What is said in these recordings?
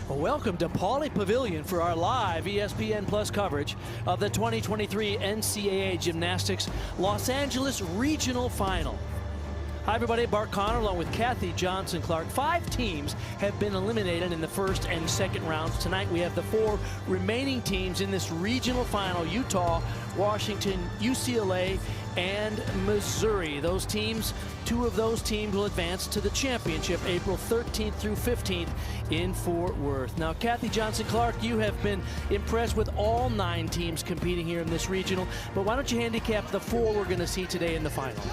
Welcome to Pauley Pavilion for our live ESPN Plus coverage of the 2023 NCAA Gymnastics Los Angeles Regional Final. Hi everybody, Bart Connor along with Kathy Johnson-Clark. 5 teams have been eliminated in the first and second rounds. Tonight we have the 4 remaining teams in this regional final: Utah, Washington, UCLA, and Missouri. Those teams, 2 of those teams will advance to the championship April 13th through 15th in Fort Worth. Now, Kathy Johnson-Clark, you have been impressed with all 9 teams competing here in this regional, but why don't you handicap the 4 we're going to see today in the final?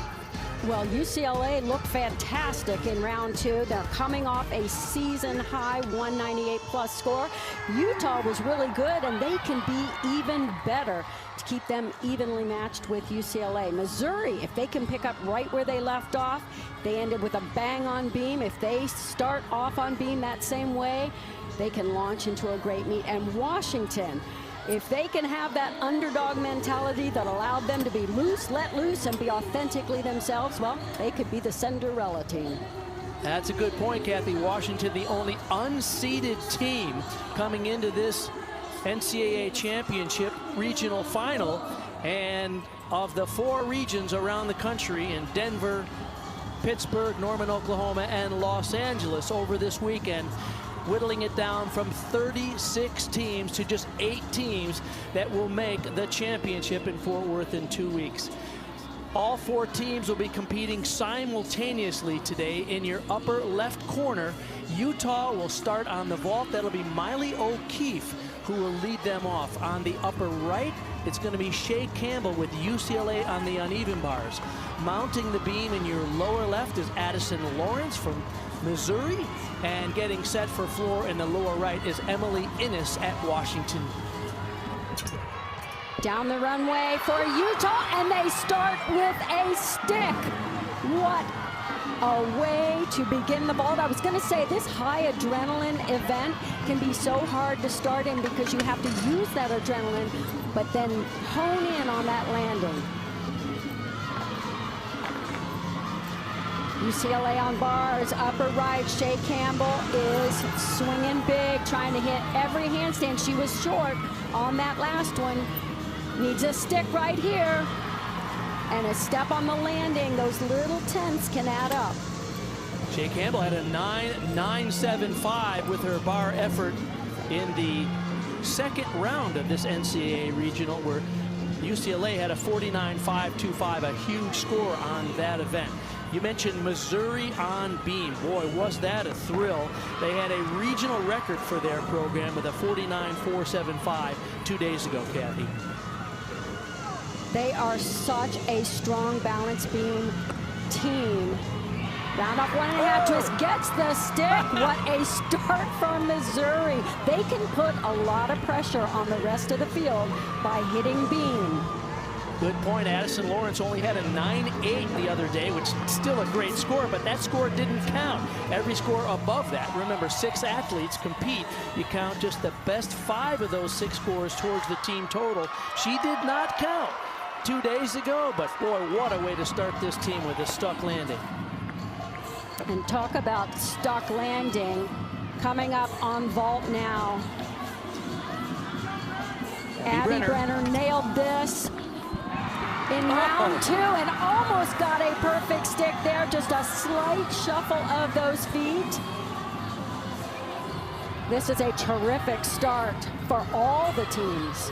Well, UCLA looked fantastic in round 2. They're coming off a season-high 198-plus score. Utah was really good, and they can be even better to keep them evenly matched with UCLA. Missouri, if they can pick up right where they left off, they ended with a bang on beam. If they start off on beam that same way, they can launch into a great meet. And Washington, if they can have that underdog mentality that allowed them to be loose, let loose, and be authentically themselves, well, they could be the Cinderella team. That's a good point, Kathy. Washington, the only unseeded team coming into this NCAA championship regional final. And of the 4 regions around the country in Denver, Pittsburgh, Norman, Oklahoma, and Los Angeles over this weekend, whittling it down from 36 teams to just 8 teams that will make the championship in Fort Worth in 2 weeks. All 4 teams will be competing simultaneously today. In your upper left corner, Utah will start on the vault. That'll be Miley O'Keefe who will lead them off. On the upper right, it's going to be Shea Campbell with UCLA on the uneven bars. Mounting the beam in your lower left is Addison Lawrence from Missouri, and getting set for floor in the lower right is Emily Innes at Washington. Down the runway for Utah, and they start with a stick. What a way to begin the vault. I was going to say, this high adrenaline event can be so hard to start in because you have to use that adrenaline, but then hone in on that landing. UCLA on bars, upper right. Shea Campbell is swinging big, trying to hit every handstand. She was short on that last one. Needs a stick right here. And a step on the landing. Those little tenths can add up. Shea Campbell had a 9.975 with her bar effort in the second round of this NCAA regional, where UCLA had a 49.525, a huge score on that event. You mentioned Missouri on beam. Boy, was that a thrill. They had a regional record for their program with a 49.475 2 days ago, Kathy. They are such a strong balance beam team. Round off 1.5 twist, gets the stick. What a start from Missouri. They can put a lot of pressure on the rest of the field by hitting beam. Good point. Addison Lawrence only had a 9.8 the other day, which is still a great score, but that score didn't count. Every score above that, remember, 6 athletes compete. You count just the best 5 of those 6 scores towards the team total. She did not count 2 days ago, but boy, what a way to start this team with a stuck landing. And talk about stuck landing. Coming up on vault now. Abby Brenner nailed this in round 2 and almost got a perfect stick there. Just a slight shuffle of those feet. This is a terrific start for all the teams.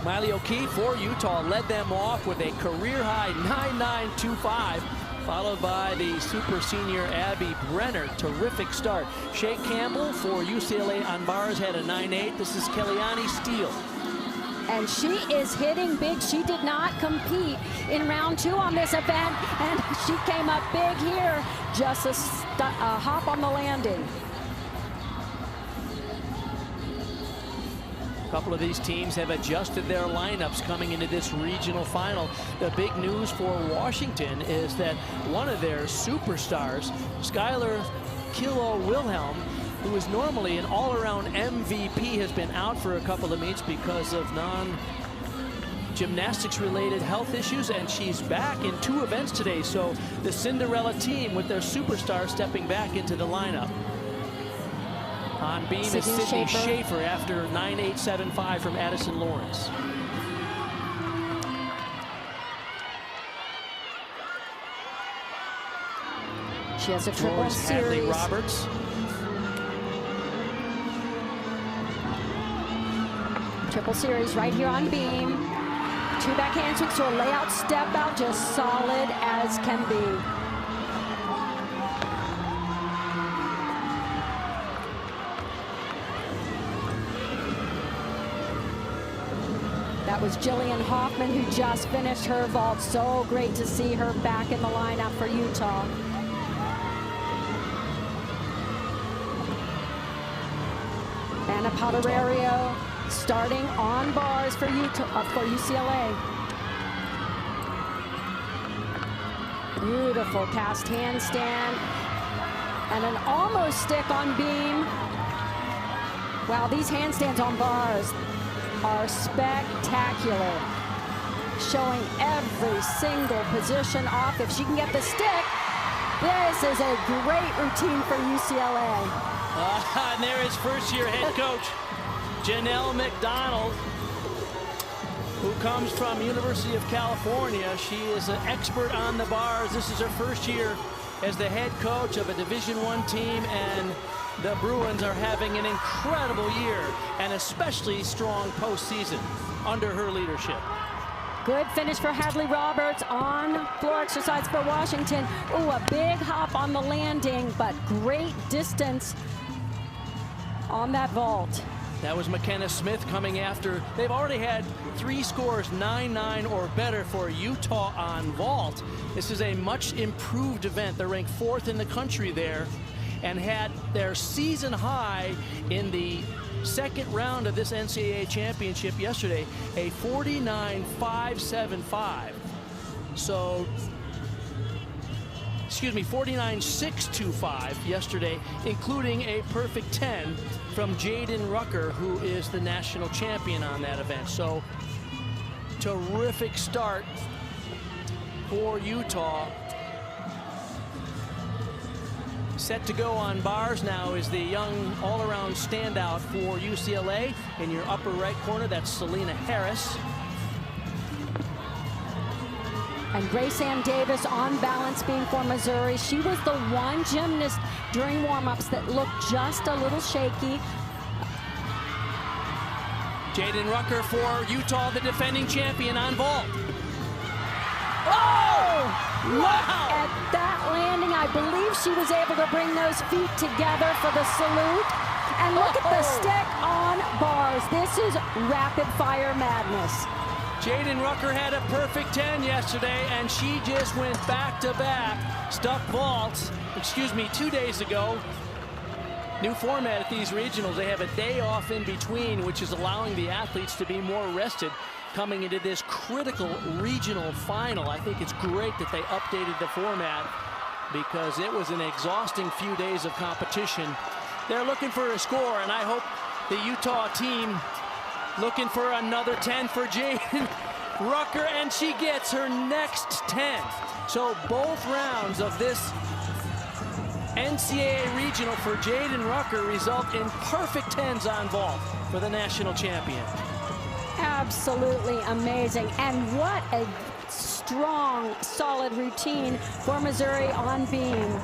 Miley O'Keefe for Utah led them off with a career-high 9.925, followed by the super senior Abby Brenner. Terrific start. Shea Campbell for UCLA on bars had a 9.8. This is Kellyanne Steele. And she is hitting big. She did not compete in round 2 on this event, and she came up big here. Just a hop on the landing. A couple of these teams have adjusted their lineups coming into this regional final. The big news for Washington is that one of their superstars, Skylar Kilo-Wilhelm, who is normally an all-around MVP, has been out for a couple of meets because of non-gymnastics related health issues, and she's back in 2 events today. So the Cinderella team with their superstar stepping back into the lineup. On beam is Sydney Schaefer after 9.875 from Addison Lawrence. She has a triple series. Hadley Roberts. Triple series right here on beam. Two backhand swings to a layout step out, just solid as can be. That was Jillian Hoffman, who just finished her vault. So great to see her back in the lineup for Utah. Anna Poterio starting on bars for UCLA. Beautiful cast handstand and an almost stick on beam. Wow, these handstands on bars are spectacular, showing every single position off. If she can get the stick, this is a great routine for UCLA. And there is first-year head coach Janelle McDonald, who comes from University of California. She is an expert on the bars. This is her first year as the head coach of a Division I team, and the Bruins are having an incredible year and especially strong postseason under her leadership. Good finish for Hadley Roberts on floor exercise for Washington. Ooh, a big hop on the landing, but great distance on that vault. That was McKenna Smith coming after. They've already had 3 scores, 9-9 or better for Utah on vault. This is a much improved event. They're ranked 4th in the country there and had their season high in the second round of this NCAA championship yesterday, a 49.575. So, excuse me, 49.625 yesterday, including a perfect 10 from Jaden Rucker, who is the national champion on that event. So, terrific start for Utah. Set to go on bars now is the young all-around standout for UCLA. In your upper right corner, that's Selena Harris. And Grace Ann Davis on balance beam for Missouri. She was the one gymnast during warm-ups that looked just a little shaky. Jaden Rucker for Utah, the defending champion on vault. Oh! Wow! At that landing, I believe she was able to bring those feet together for the salute. And look at the stick on bars. This is rapid-fire madness. Jaden Rucker had a perfect 10 yesterday, and she just went back-to-back stuck vaults, 2 days ago. New format at these regionals. They have a day off in between, which is allowing the athletes to be more rested coming into this critical regional final. I think it's great that they updated the format because it was an exhausting few days of competition. They're looking for a score, and I hope the Utah team looking for another 10 for Jaden Rucker, and she gets her next 10. So both rounds of this NCAA regional for Jaden Rucker result in perfect 10s on vault for the national champion. Absolutely amazing. And what a strong, solid routine for Missouri on beam.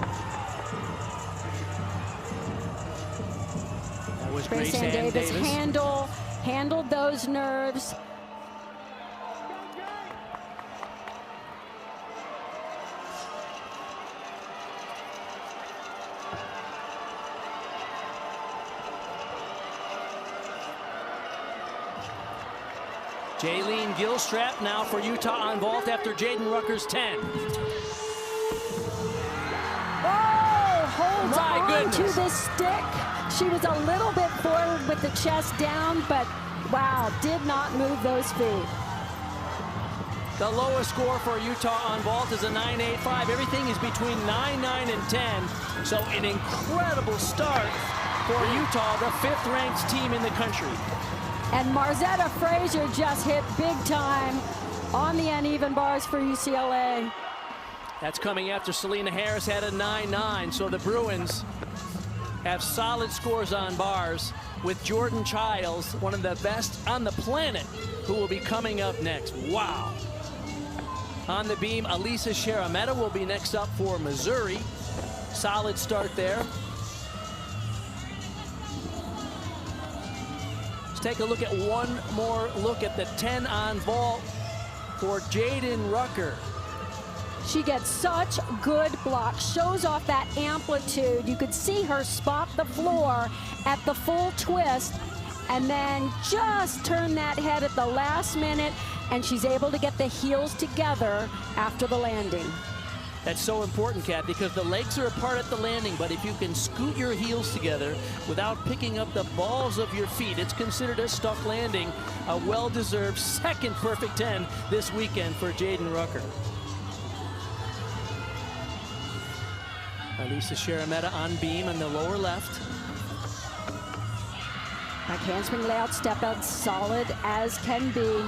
That was Grace Ann Davis handled those nerves. Jaylene Gilstrap now for Utah on vault after Jaden Rucker's 10. Oh, holds My on goodness. to the stick. She was a little bit forward with the chest down, but wow, did not move those feet. The lowest score for Utah on vault is a 9.85. Everything is between 9, 9, and 10. So an incredible start for Utah, the 5th ranked team in the country. And Marzetta Frazier just hit big time on the uneven bars for UCLA. That's coming after Selena Harris had a 9.9. So the Bruins have solid scores on bars with Jordan Childs, one of the best on the planet, who will be coming up next. Wow. On the beam, Elisa Sharametta will be next up for Missouri. Solid start there. Let's take a look at one more look at the 10 on vault for Jaden Rucker. She gets such good blocks, shows off that amplitude. You could see her spot the floor at the full twist and then just turn that head at the last minute, and she's able to get the heels together after the landing. That's so important, Kat, because the legs are apart at the landing, but if you can scoot your heels together without picking up the balls of your feet, it's considered a stuck landing. A well-deserved second perfect 10 this weekend for Jaden Rucker. Elisa Sharametta on beam in the lower left. Back handspring layout, step out, solid as can be.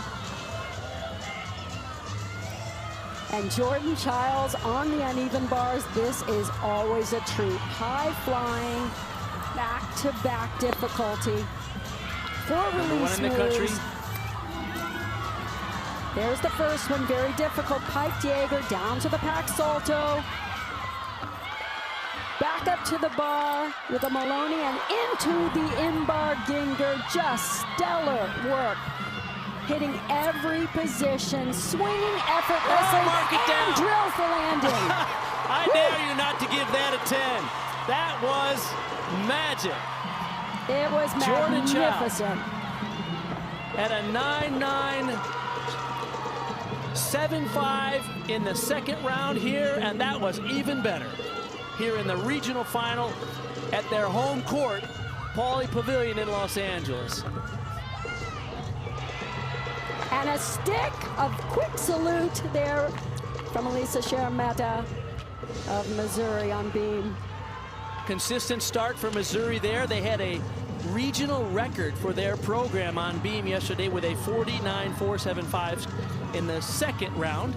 And Jordan Childs on the uneven bars. This is always a treat. High flying, back-to-back difficulty. 4 release moves. There's the first one, very difficult. Pike Jaeger down to the pack salto. Back up to the bar with a Maloney and into the in-bar Ginger. Just stellar work. Hitting every position, swinging effortlessly, and drill for landing. I dare you not to give that a 10. That was magic. It was magnificent. At a 9.975 in the second round here, and that was even better here in the regional final at their home court, Pauley Pavilion in Los Angeles. And a stick of quick salute there from Elisa Sharametta of Missouri on beam. Consistent start for Missouri there. They had a regional record for their program on beam yesterday with a 49.475 in the second round.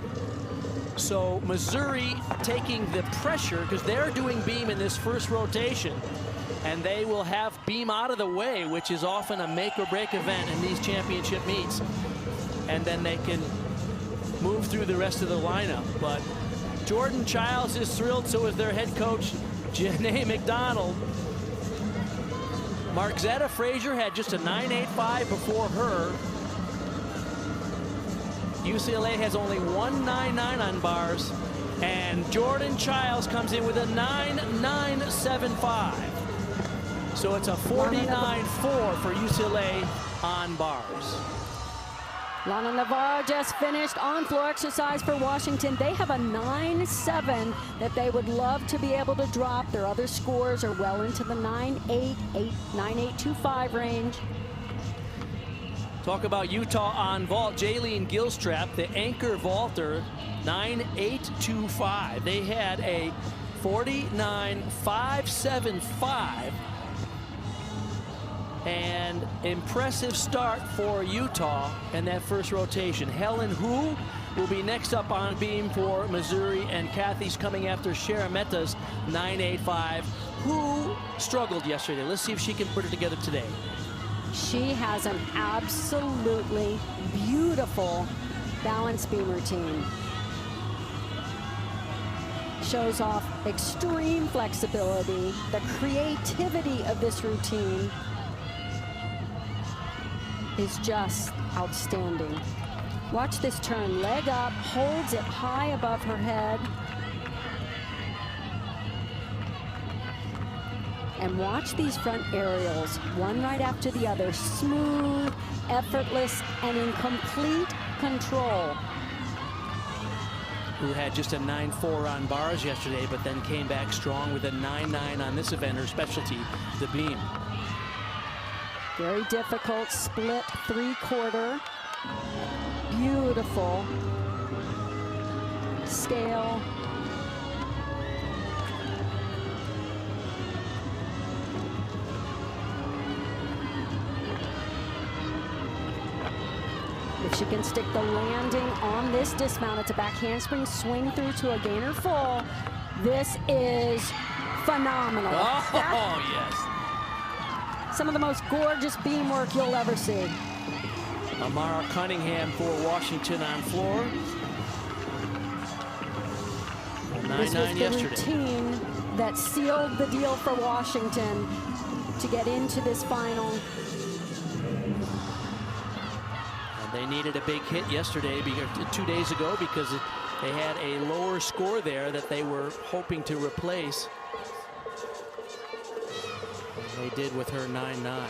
So Missouri taking the pressure because they're doing beam in this first rotation, and they will have beam out of the way, which is often a make or break event in these championship meets. And then they can move through the rest of the lineup. But Jordan Childs is thrilled, so is their head coach, Janae McDonald. Markzetta Frazier had just a 9.85 before her. UCLA has only 1.99 on bars, and Jordan Childs comes in with a 9.975. So it's a 49.4 for UCLA on bars. Lana Navarro just finished on-floor exercise for Washington. They have a 9.7 that they would love to be able to drop. Their other scores are well into the 9.825 range. Talk about Utah on vault. Jaylene Gilstrap, the anchor vaulter, 9.825. They had a 49.575. And impressive start for Utah in that first rotation. Helen Hu will be next up on beam for Missouri, and Kathy's coming after Sharametta's 9.85. Hu struggled yesterday. Let's see if she can put it together today. She has an absolutely beautiful balance beam routine. Shows off extreme flexibility, the creativity of this routine is just outstanding. Watch this turn, leg up, holds it high above her head. And watch these front aerials, one right after the other, smooth, effortless, and in complete control. Who had just a 9.4 on bars yesterday, but then came back strong with a 9.9 on this event, her specialty, the beam. Very difficult split 3/4. Beautiful scale. If she can stick the landing on this dismount, it's a back handspring swing through to a gainer full. This is phenomenal. Oh, yes. Some of the most gorgeous beam work you'll ever see. Amara Cunningham for Washington on floor. 9-9 This was the yesterday. routine that sealed the deal for Washington to get into this final. And they needed a big hit yesterday, 2 days ago, because they had a lower score there that they were hoping to replace. And they did with her 9-9.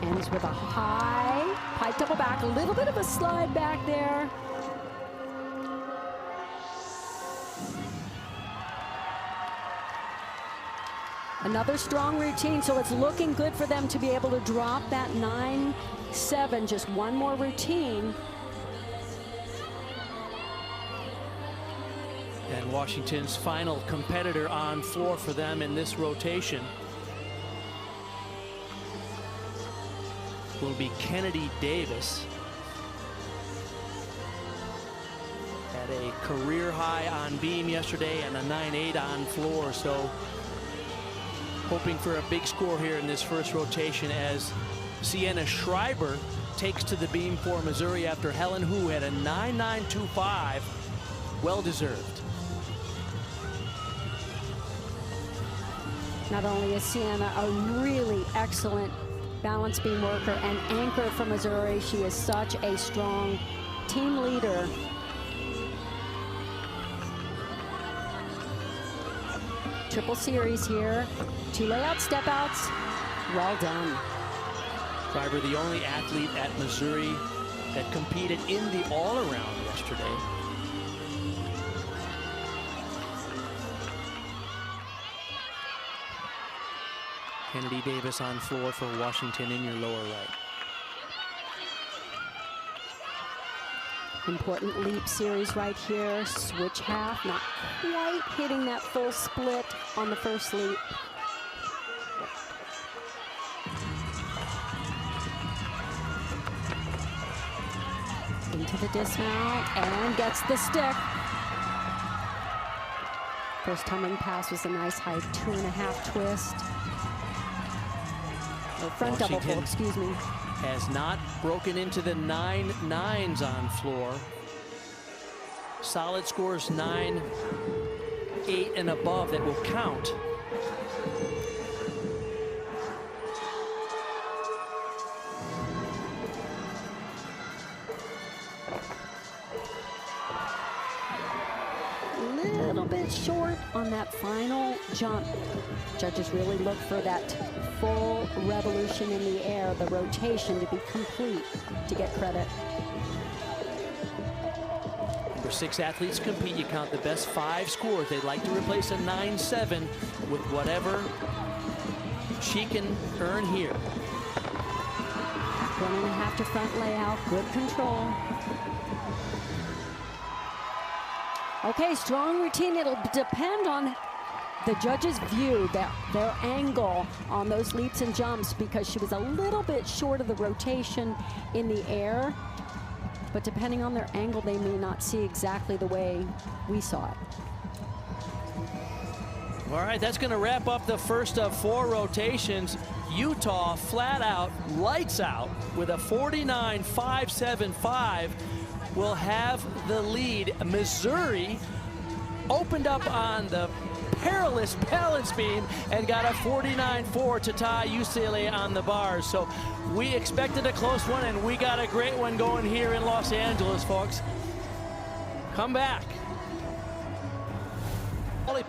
Ends with a high pike double back, a little bit of a slide back there. Another strong routine, so it's looking good for them to be able to drop that 9-7, just one more routine. And Washington's final competitor on floor for them in this rotation will be Kennedy Davis. Had a career high on beam yesterday and a 9-8 on floor, so hoping for a big score here in this first rotation as Sienna Schreiber takes to the beam for Missouri after Helen Hu had a 9.925. Well deserved. Not only is Sienna a really excellent balance beam worker and anchor for Missouri, she is such a strong team leader. Triple series here, 2 layout step outs, well done. Schreiber, the only athlete at Missouri that competed in the all-around yesterday. Kennedy Davis on floor for Washington in your lower right. Important leap series right here. Switch half, not quite hitting that full split on the first leap. Into the dismount and gets the stick. First tumbling pass was a nice high 2.5 twist. Or front double full, excuse me. Has not broken into the 9.9s on floor. Solid scores 9, 8 and above that will count. Little bit short on that final jump. Judges really look for that full revolution in the air, the rotation to be complete to get credit. Number 6 athletes compete. You count the best 5 scores. They'd like to replace a 9.7 with whatever she can earn here. 1.5 to front layout, good control. Okay, strong routine. It'll depend on the judges' view, their angle on those leaps and jumps, because she was a little bit short of the rotation in the air. But depending on their angle, they may not see exactly the way we saw it. All right, that's going to wrap up the first of 4 rotations. Utah flat out, lights out, with a 49.575 will have the lead. Missouri opened up on the perilous balance beam and got a 49.4 to tie UCLA on the bars. So we expected a close one, and we got a great one going here in Los Angeles, folks. Come back.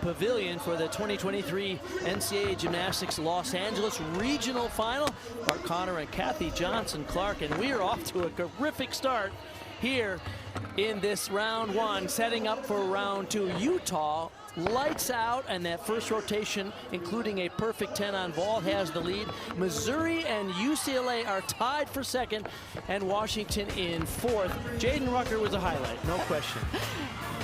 Pavilion for the 2023 NCAA Gymnastics Los Angeles Regional Final. Mark Connor and Kathy Johnson-Clark, and we are off to a terrific start here in this round 1, setting up for round 2. Utah lights out, and that first rotation, including a perfect 10 on vault, has the lead. Missouri and UCLA are tied for second, and Washington in 4th. Jaden Rucker was a highlight, no question.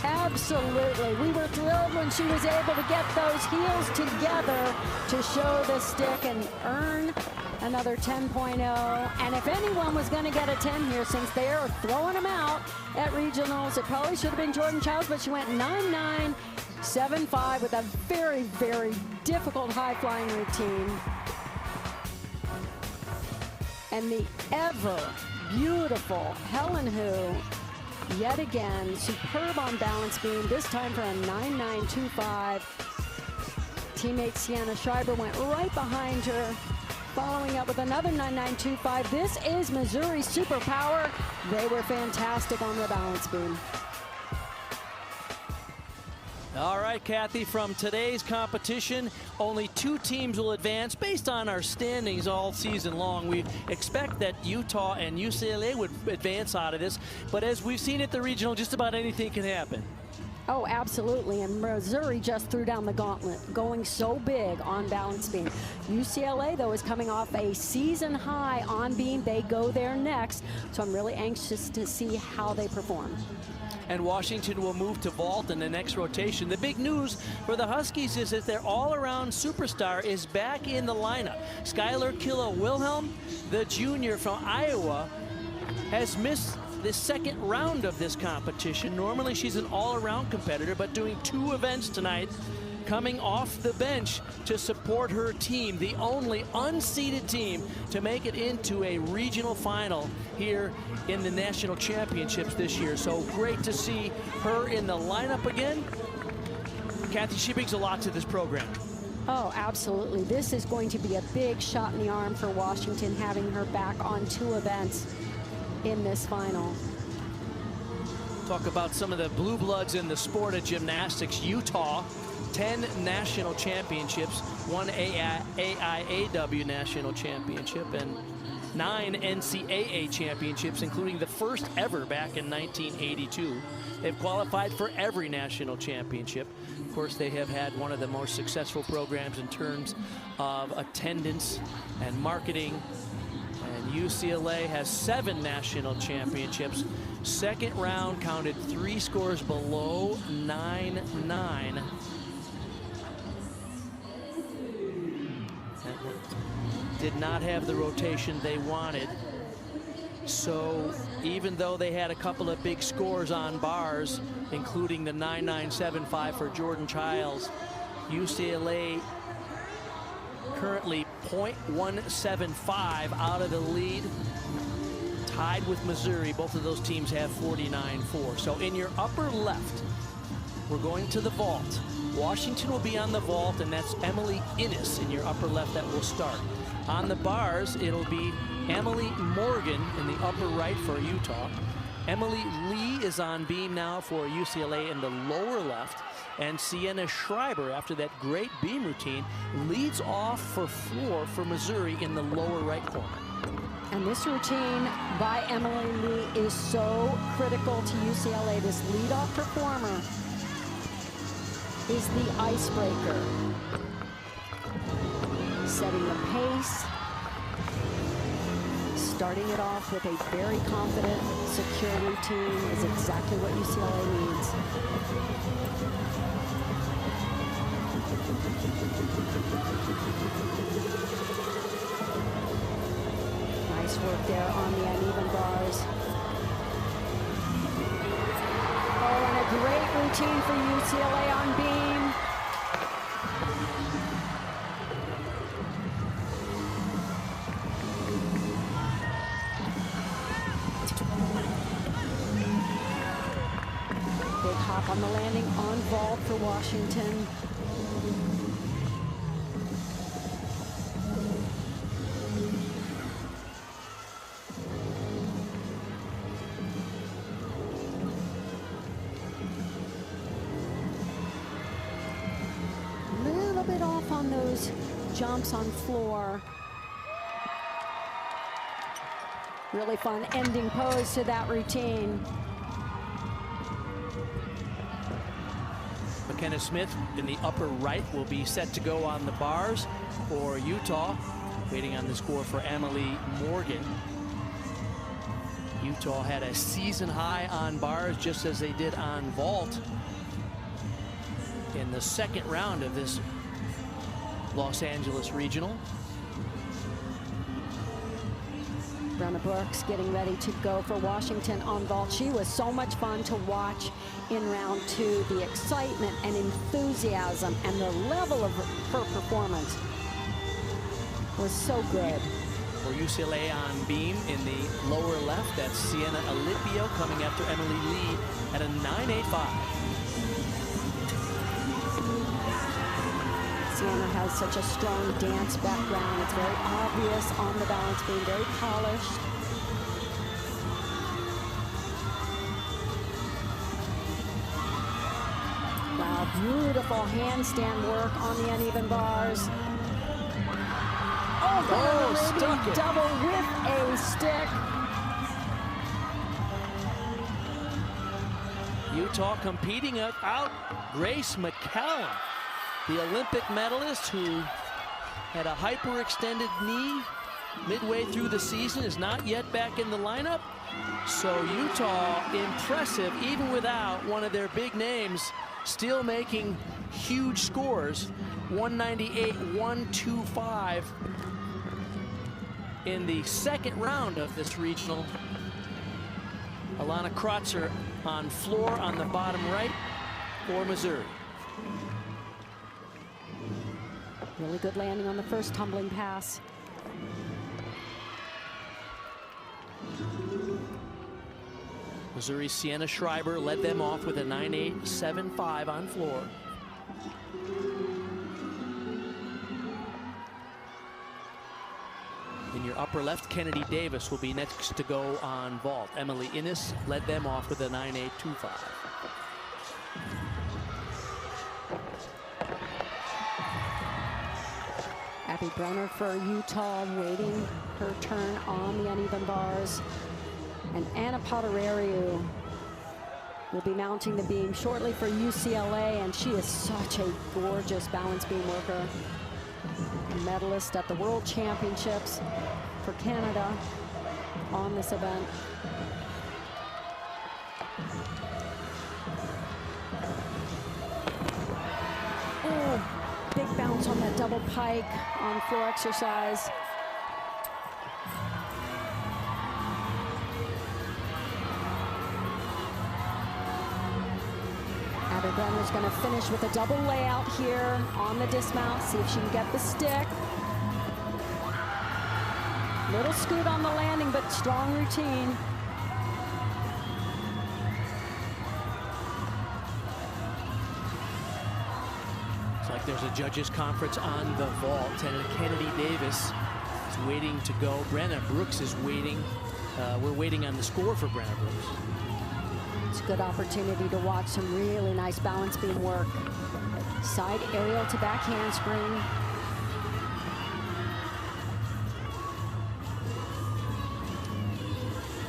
Absolutely. We were thrilled when she was able to get those heels together to show the stick and earn another 10.0. And if anyone was going to get a 10 here, since they are throwing them out at regionals, it probably should have been Jordan Childs, but she went 9.975 with a very, very difficult high-flying routine. And the ever beautiful Helen Hu, yet again, superb on balance beam, this time for a 9.925. Teammate Sienna Schreiber went right behind her, following up with another 9.925. This is Missouri Superpower. They were fantastic on the balance beam. All right, Kathy, from today's competition, only 2 teams will advance based on our standings all season long. We expect that Utah and UCLA would advance out of this, but as we've seen at the regional, just about anything can happen. Oh, absolutely, and Missouri just threw down the gauntlet, going so big on balance beam. UCLA, though, is coming off a season high on beam. They go there next, so I'm really anxious to see how they perform. And Washington will move to vault in the next rotation. The big news for the Huskies is that their all-around superstar is back in the lineup. Skylar Kilo-Wilhelm, the junior from Iowa, has missed the second round of this competition. Normally she's an all-around competitor, but doing 2 events tonight, coming off the bench to support her team, the only unseeded team to make it into a regional final here in the national championships this year. So great to see her in the lineup again. Kathy, she brings a lot to this program. Oh, absolutely. This is going to be a big shot in the arm for Washington, having her back on 2 events in this final. Talk about some of the blue bloods in the sport of gymnastics. Utah, 10 national championships, 1 AIAW national championship, and 9 NCAA championships, including the first ever back in 1982. They've qualified for every national championship. Of course, they have had one of the most successful programs in terms of attendance and marketing. And UCLA has 7 national championships. Second round counted 3 scores below 9.9. Did not have the rotation they wanted. So even though they had a couple of big scores on bars, including the 9.975 for Jordan Childs, UCLA currently 0.175 out of the lead, tied with Missouri. Both of those teams have 49.4. So in your upper left, we're going to the vault. Washington will be on the vault, and that's Emily Innes in your upper left that will start. On the bars, it'll be Emily Morgan in the upper right for Utah. Emily Lee is on beam now for UCLA in the lower left. And Sienna Schreiber, after that great beam routine, leads off for floor for Missouri in the lower right corner. And this routine by Emily Lee is so critical to UCLA. This leadoff performer is the icebreaker. Setting the pace, starting it off with a very confident, secure routine is exactly what UCLA needs. Nice work there on the uneven bars. Oh, and a great routine for UCLA on beam. Big hop on the landing on vault for Washington. Little bit off on those jumps on floor. Really fun ending pose to that routine. McKenna Smith in the upper right will be set to go on the bars for Utah. Waiting on the score for Emily Morgan. Utah had a season high on bars, just as they did on vault in the second round of this Los Angeles Regional. Brenna Brooks getting ready to go for Washington on vault. She was so much fun to watch in round 2. The excitement and enthusiasm and the level of her performance was so good. For UCLA on beam in the lower left, that's Sienna Alipio coming after Emily Lee at a 9.85. Sienna has such a strong dance background. It's very obvious on the balance beam, very polished. Wow, beautiful handstand work on the uneven bars. Oh, stuck it. Double with a stick. Utah competing out Grace McCallum, the Olympic medalist who had a hyperextended knee midway through the season, is not yet back in the lineup. So Utah, impressive, even without one of their big names, still making huge scores. 198-125 in the second round of this regional. Alana Krotzer on floor on the bottom right for Missouri. Really good landing on the first tumbling pass. Missouri's Sienna Schreiber led them off with a 9.875 on floor. In your upper left, Kennedy Davis will be next to go on vault. Emily Innes led them off with a 9.825. Abby Brenner for Utah, waiting her turn on the uneven bars. And Anna Potterariu will be mounting the beam shortly for UCLA, and she is such a gorgeous balance beam worker. Medalist at the World Championships for Canada on this event. Oh, big bounce on that double pike on floor exercise. Abby Brenner's going to finish with a double layout here on the dismount. See if she can get the stick. Little scoot on the landing, but strong routine. It's like there's a judges conference on the vault, and Kennedy Davis is waiting to go. Brenna Brooks is waiting. We're waiting on the score for Brenna Brooks. It's a good opportunity to watch some really nice balance beam work. Side aerial to back handspring.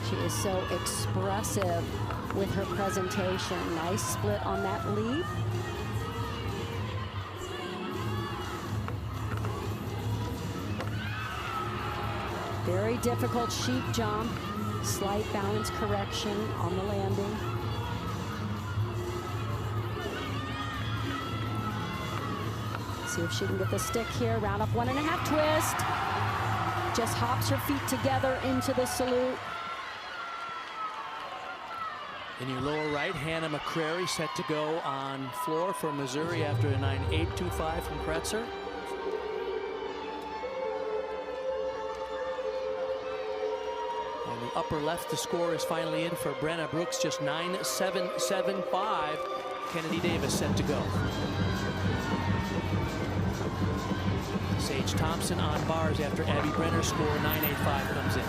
She is so expressive with her presentation. Nice split on that leap. Very difficult sheep jump. Slight balance correction on the landing. See if she can get the stick here. Round up 1.5 twist. Just hops her feet together into the salute. In your lower right, Hannah McCrary set to go on floor for Missouri after a 9.825 from Kretzer. Upper left, the score is finally in for Brenna Brooks, just 9.775. Kennedy Davis set to go. Sage Thompson on bars after Abby Brenner's score 9.85 comes in.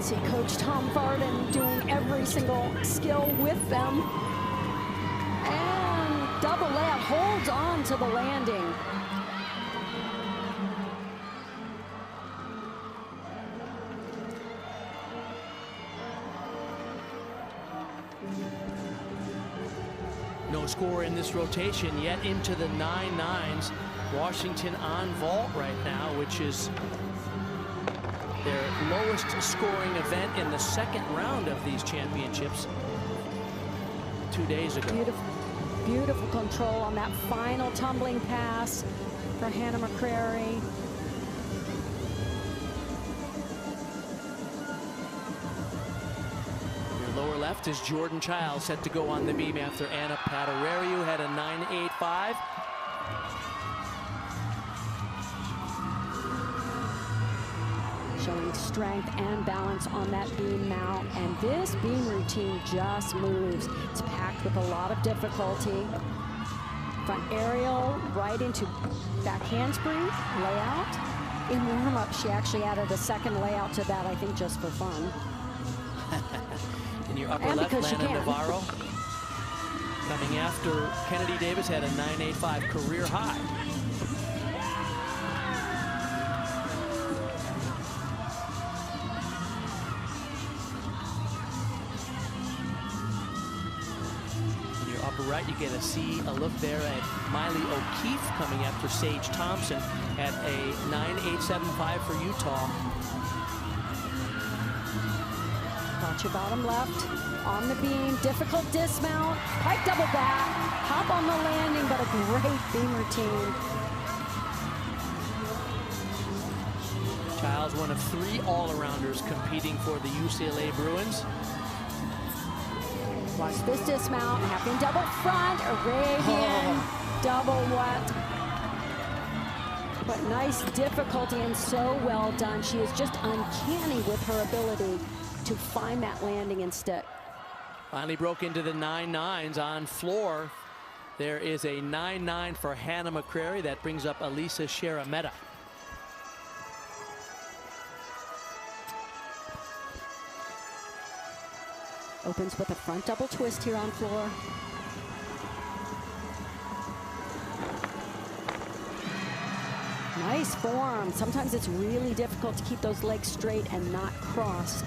See Coach Tom Varden doing every single skill with them. And double layup, holds on to the landing. No score in this rotation yet into the 9-9s. Washington on vault right now, which is their lowest scoring event in the second round of these championships 2 days ago. Beautiful control on that final tumbling pass for Hannah McCrary. Your lower left is Jordan Childs, set to go on the beam after Anna Patarariu had a 9.85. Showing strength and balance on that beam now, and this beam routine just moves. It's packed with a lot of difficulty. Front aerial right into back handspring layout. In warm-up, she actually added a second layout to that, I think just for fun. In your upper left, Lana Navarro coming after Kennedy Davis had a 9.85 career high. Right, you get to see a look there at Miley O'Keefe coming after Sage Thompson at a 9.875 for Utah. Watch your bottom left on the beam, difficult dismount, pike double back, hop on the landing, but a great beam routine. Childs, one of 3 all-arounders competing for the UCLA Bruins. Watch this dismount, happening double front, Arabian, double what? But nice difficulty and so well done. She is just uncanny with her ability to find that landing and stick. Finally broke into the 9-9s on floor. There is a 9-9 for Hannah McCrary. That brings up Elisa Sharameta. Opens with a front double twist here on floor. Nice form. Sometimes it's really difficult to keep those legs straight and not crossed.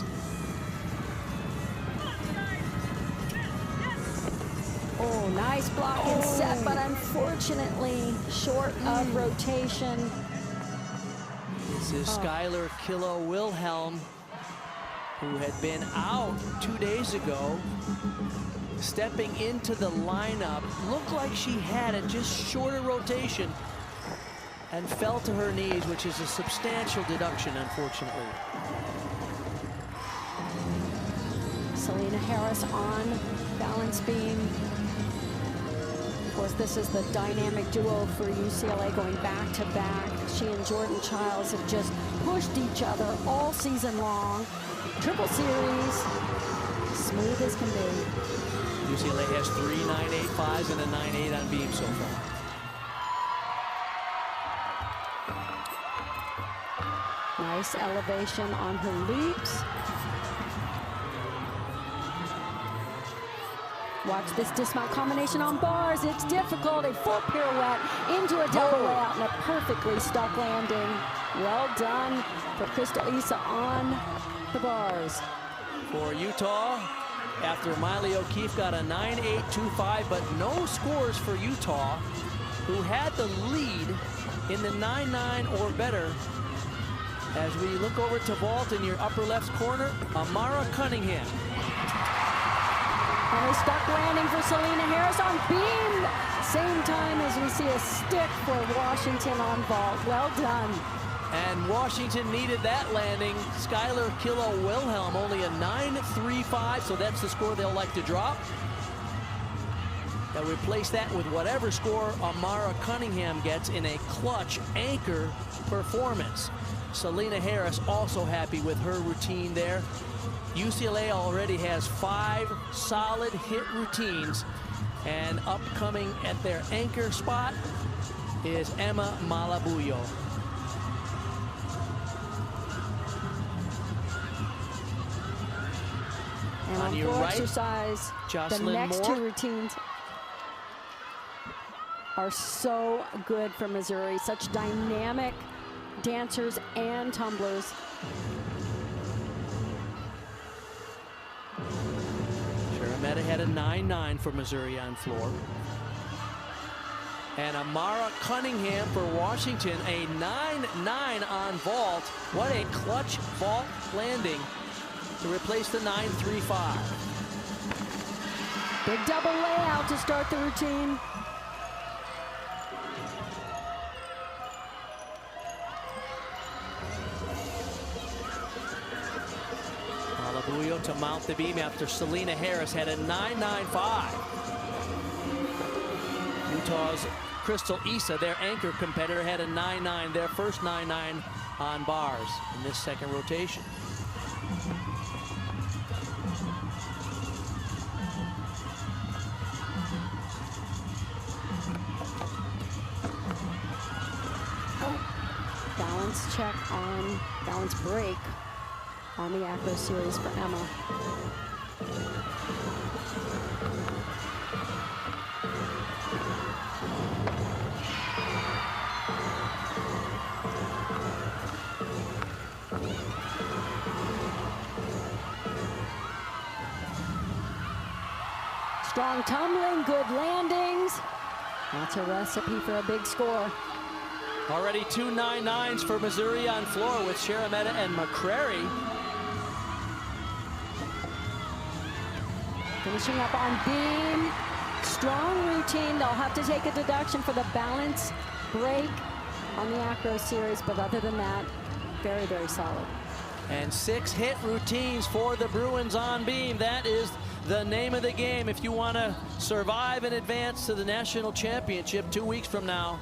Oh, nice block and set, but unfortunately short of rotation. This is Skylar Kilo-Wilhelm, who had been out 2 days ago, stepping into the lineup. Looked like she had it, just shorter rotation, and fell to her knees, which is a substantial deduction, unfortunately. Selena Harris on balance beam. Of course, this is the dynamic duo for UCLA going back to back. She and Jordan Childs have just pushed each other all season long. Triple series, smooth as can be. UCLA has 3 9.85s and a 9.8 on beam so far. Nice elevation on her leaps. Watch this dismount combination on bars. It's difficult. A full pirouette into a double layout and a perfectly stuck landing. Well done for Crystal Issa on the bars. For Utah, after Miley O'Keefe got a 9.825, but no scores for Utah, who had the lead in the 9-9 or better. As we look over to vault in your upper left corner, Amara Cunningham. And a stuck landing for Selena Harris on beam. Same time as we see a stick for Washington on vault. Well done. And Washington needed that landing. Skylar Kilo-Wilhelm only a 9.35, so that's the score they'll like to drop. They'll replace that with whatever score Amara Cunningham gets in a clutch anchor performance. Selena Harris also happy with her routine there. UCLA already has 5 solid hit routines, and upcoming at their anchor spot is Emma Malabuyo. And on your floor right, exercise, Jocelyn the next Moore. 2 routines are so good for Missouri. Such dynamic dancers and tumblers. Sharameta Sheremeta had a 9-9 for Missouri on floor. And Amara Cunningham for Washington, a 9-9 on vault. What a clutch vault landing to replace the 9-3-5. Big double layout to start the routine. Malabuyo to mount the beam after Selena Harris had a 9-9-5. Utah's Crystal Issa, their anchor competitor, had a 9-9, their first 9-9 on bars in this second rotation. Balance check on, balance break on the acro series for Emma. Strong tumbling, good landings. That's a recipe for a big score. Already two 9-9s for Missouri on floor with Sheremeta and McCrary. Finishing up on beam. Strong routine. They'll have to take a deduction for the balance break on the acro series, but other than that, very, very solid. And 6 hit routines for the Bruins on beam. That is the name of the game if you want to survive and advance to the national championship 2 weeks from now.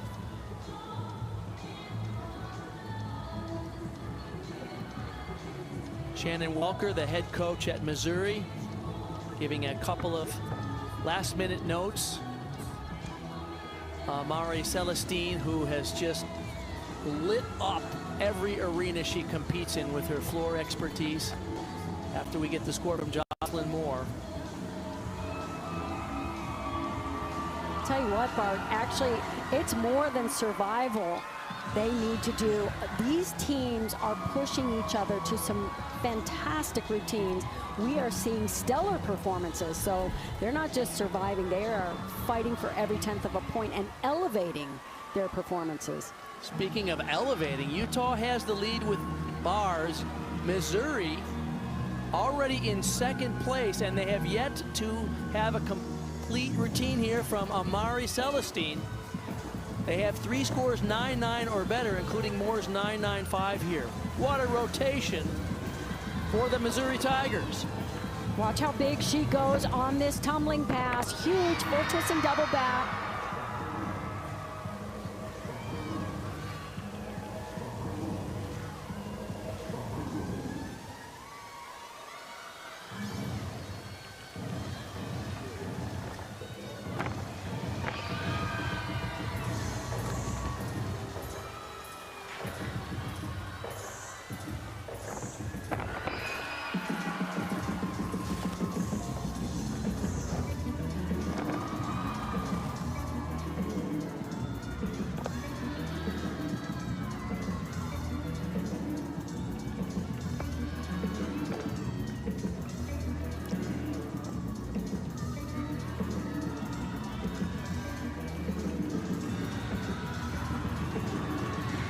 Shannon Walker, the head coach at Missouri, giving a couple of last-minute notes. Mari Celestine, who has just lit up every arena she competes in with her floor expertise. After we get the score from Jocelyn Moore. Tell you what, Bart, actually, it's more than survival they need to do. These teams are pushing each other to some fantastic routines. We are seeing stellar performances, so they're not just surviving, they are fighting for every 10th of a point and elevating their performances. Speaking of elevating, Utah has the lead with bars. Missouri already in second place, and they have yet to have a complete routine here from Amari Celestine. They have 3 scores 9-9 or better, including Moore's 9-9-5 here. What a rotation for the Missouri Tigers. Watch how big she goes on this tumbling pass. Huge full twist and double back.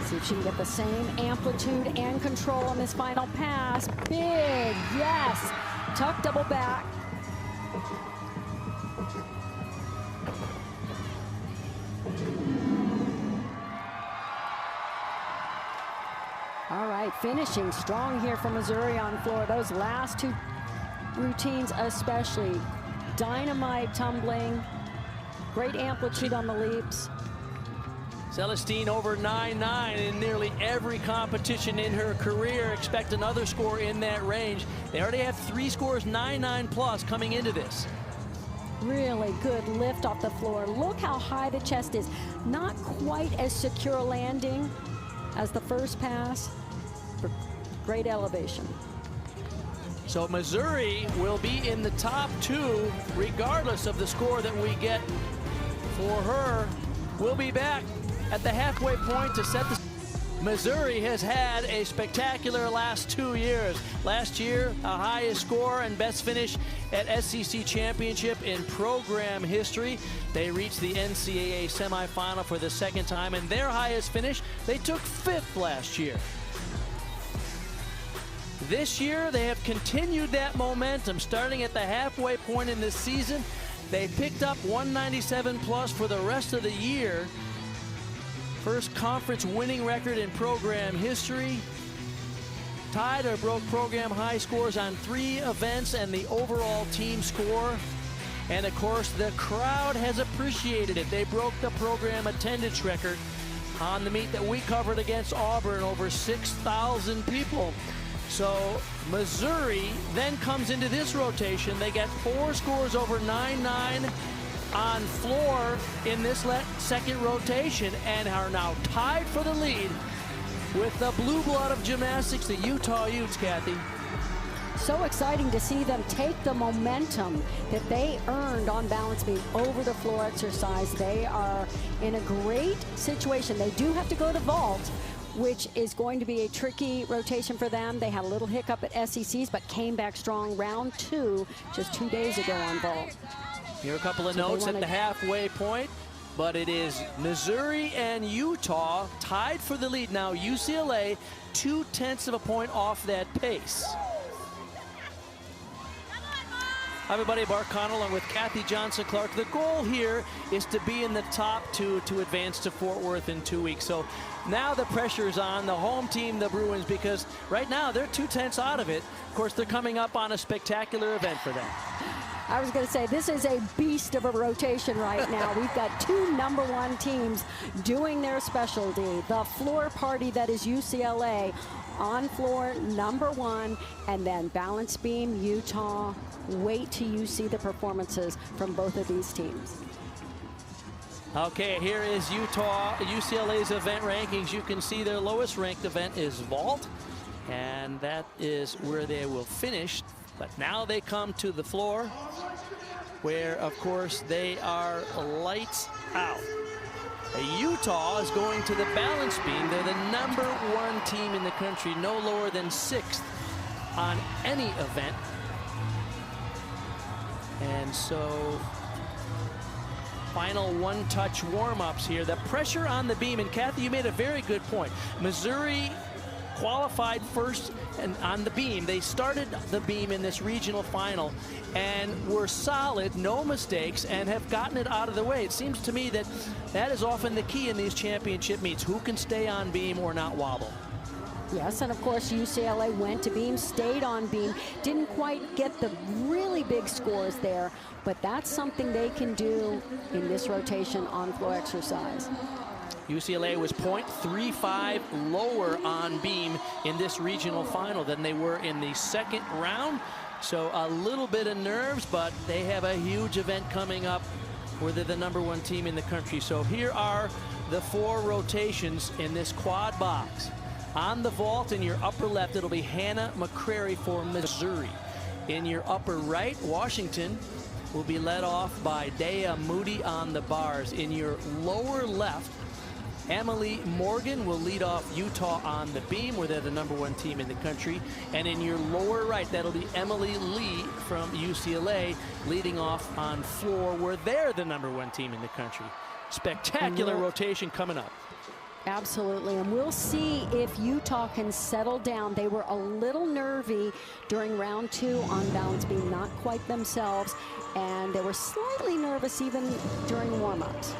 See if she can get the same amplitude and control on this final pass. Big, yes. Tuck double back. All right, finishing strong here for Missouri on floor. Those last 2 routines especially. Dynamite tumbling. Great amplitude on the leaps. Celestine over 9-9 in nearly every competition in her career. Expect another score in that range. They already have 3 scores 9-9 plus coming into this. Really good lift off the floor. Look how high the chest is. Not quite as secure landing as the first pass, but great elevation. So Missouri will be in the top 2 regardless of the score that we get for her. We'll be back at the halfway point to set the Missouri has had a spectacular last 2 years. Last year, a highest score and best finish at SEC championship in program history. They reached the NCAA semifinal for the second time, and their highest finish, they took 5th last year. This year, they have continued that momentum, starting at the halfway point in this season. They picked up 197 plus for the rest of the year. First conference winning record in program history. Tied or broke program high scores on 3 events and the overall team score. And of course, the crowd has appreciated it. They broke the program attendance record on the meet that we covered against Auburn, over 6,000 people. So Missouri then comes into this rotation. They got 4 scores over 9-9 on floor in this second rotation and are now tied for the lead with the blue blood of gymnastics, the Utah Utes, Kathy. So exciting to see them take the momentum that they earned on balance beam over the floor exercise. They are in a great situation. They do have to go to vault, which is going to be a tricky rotation for them. They had a little hiccup at SECs, but came back strong round 2 just 2 days ago on vault. Here are a couple of notes at the halfway point, but it is Missouri and Utah tied for the lead. Now UCLA 0.2 of a point off that pace. Hi everybody, Bart Connell along with Kathy Johnson-Clark. The goal here is to be in the top 2 to advance to Fort Worth in 2 weeks. So now the pressure is on the home team, the Bruins, because right now they're 0.2 out of it. Of course, they're coming up on a spectacular event for them. I was going to say, this is a beast of a rotation right now. We've got 2 #1 teams doing their specialty. The floor party that is UCLA, on floor #1, and then balance beam, Utah. Wait till you see the performances from both of these teams. Okay, here is UCLA's event rankings. You can see their lowest ranked event is vault, and that is where they will finish. But now they come to the floor, where, of course, they are lights out. Utah is going to the balance beam. They're the #1 team in the country, no lower than 6th on any event. And so, final one-touch warm-ups here. The pressure on the beam, and Kathy, you made a very good point. Missouri qualified first and on the beam. They started the beam in this regional final and were solid, no mistakes, and have gotten it out of the way. It seems to me that that is often the key in these championship meets. Who can stay on beam or not wobble? Yes, and of course UCLA went to beam, stayed on beam, didn't quite get the really big scores there, but that's something they can do in this rotation on floor exercise. UCLA was 0.35 lower on beam in this regional final than they were in the second round. So a little bit of nerves, but they have a huge event coming up where they're the #1 team in the country. So here are the 4 rotations in this quad box. On the vault in your upper left, it'll be Hannah McCrary for Missouri. In your upper right, Washington will be led off by Dea Moody on the bars. In your lower left, Emily Morgan will lead off Utah on the beam, where they're the #1 team in the country. And in your lower right, that'll be Emily Lee from UCLA leading off on floor, where they're the #1 team in the country. Spectacular rotation coming up. Absolutely, and we'll see if Utah can settle down. They were a little nervy during round 2 on balance beam, not quite themselves, and they were slightly nervous even during warm-ups.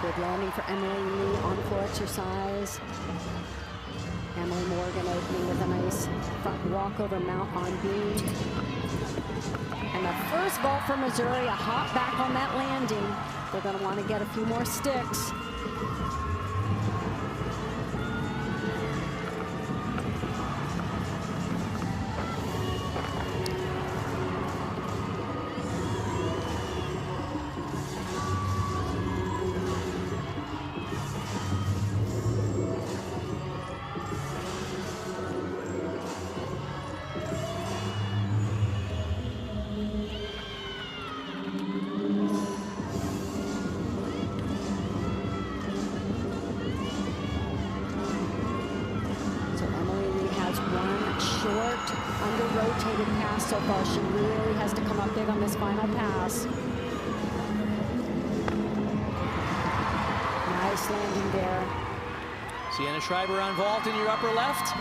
Good landing for Emily Lee on floor exercise. Emily Morgan opening with a nice front walkover mount on beam. And the first vault for Missouri, a hop back on that landing. They're going to want to get a few more sticks. so far. She really has to come up big on this final pass. Nice landing there. Sienna Schreiber on vault in your upper left.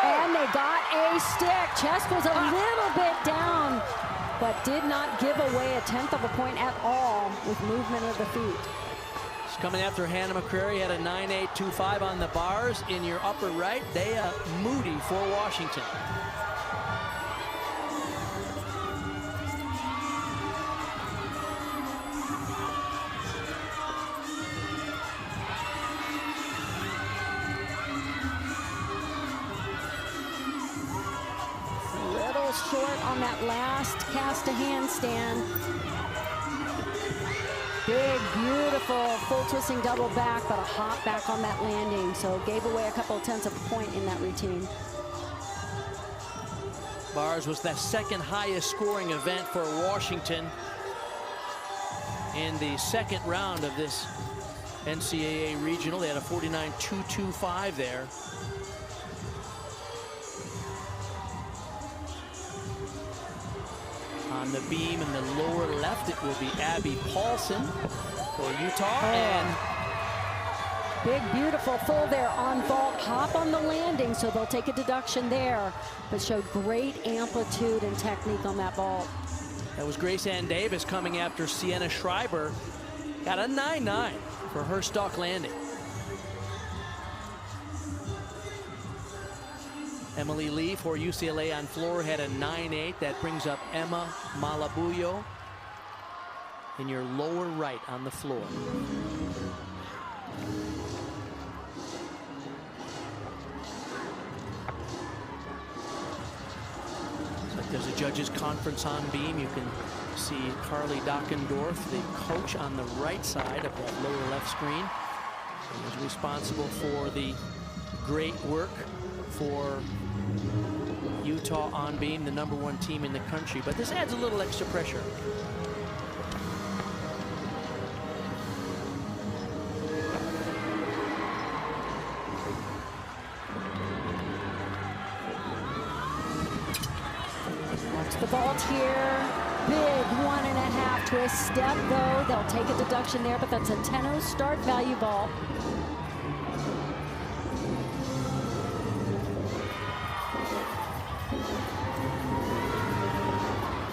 And they got a stick. Chest was a little bit down, but did not give away a 1/10 of a point at all with movement of the feet. She's coming after Hannah McCrary, had a 9.825 on the bars. In your upper right, Dea Moody for Washington. Short on that last cast to handstand. Big, beautiful full twisting double back, but a hop back on that landing. So gave away a couple of 1/10 of a point in that routine. Bars was the second highest scoring event for Washington in the second round of this NCAA regional. They had a 49.225 there. On the beam in the lower left, it will be Abby Paulson for Utah. And big, beautiful full there on vault. Hop on the landing, so they'll take a deduction there, but showed great amplitude and technique on that vault. That was Grace Ann Davis coming after Sienna Schreiber. Got a 9.9 for her stock landing. Emily Lee for UCLA on floor had a 9.8. That brings up Emma Malabuyo in your lower right on the floor. Looks like there's a judges conference on beam. You can see Carly Dockendorf, the coach, on the right side of that lower left screen. She is responsible for the great work for Utah on beam, the #1 team in the country. But this adds a little extra pressure. Watch the vault here. Big 1.5 twist step though. They'll take a deduction there, but that's a 10.0 start value vault.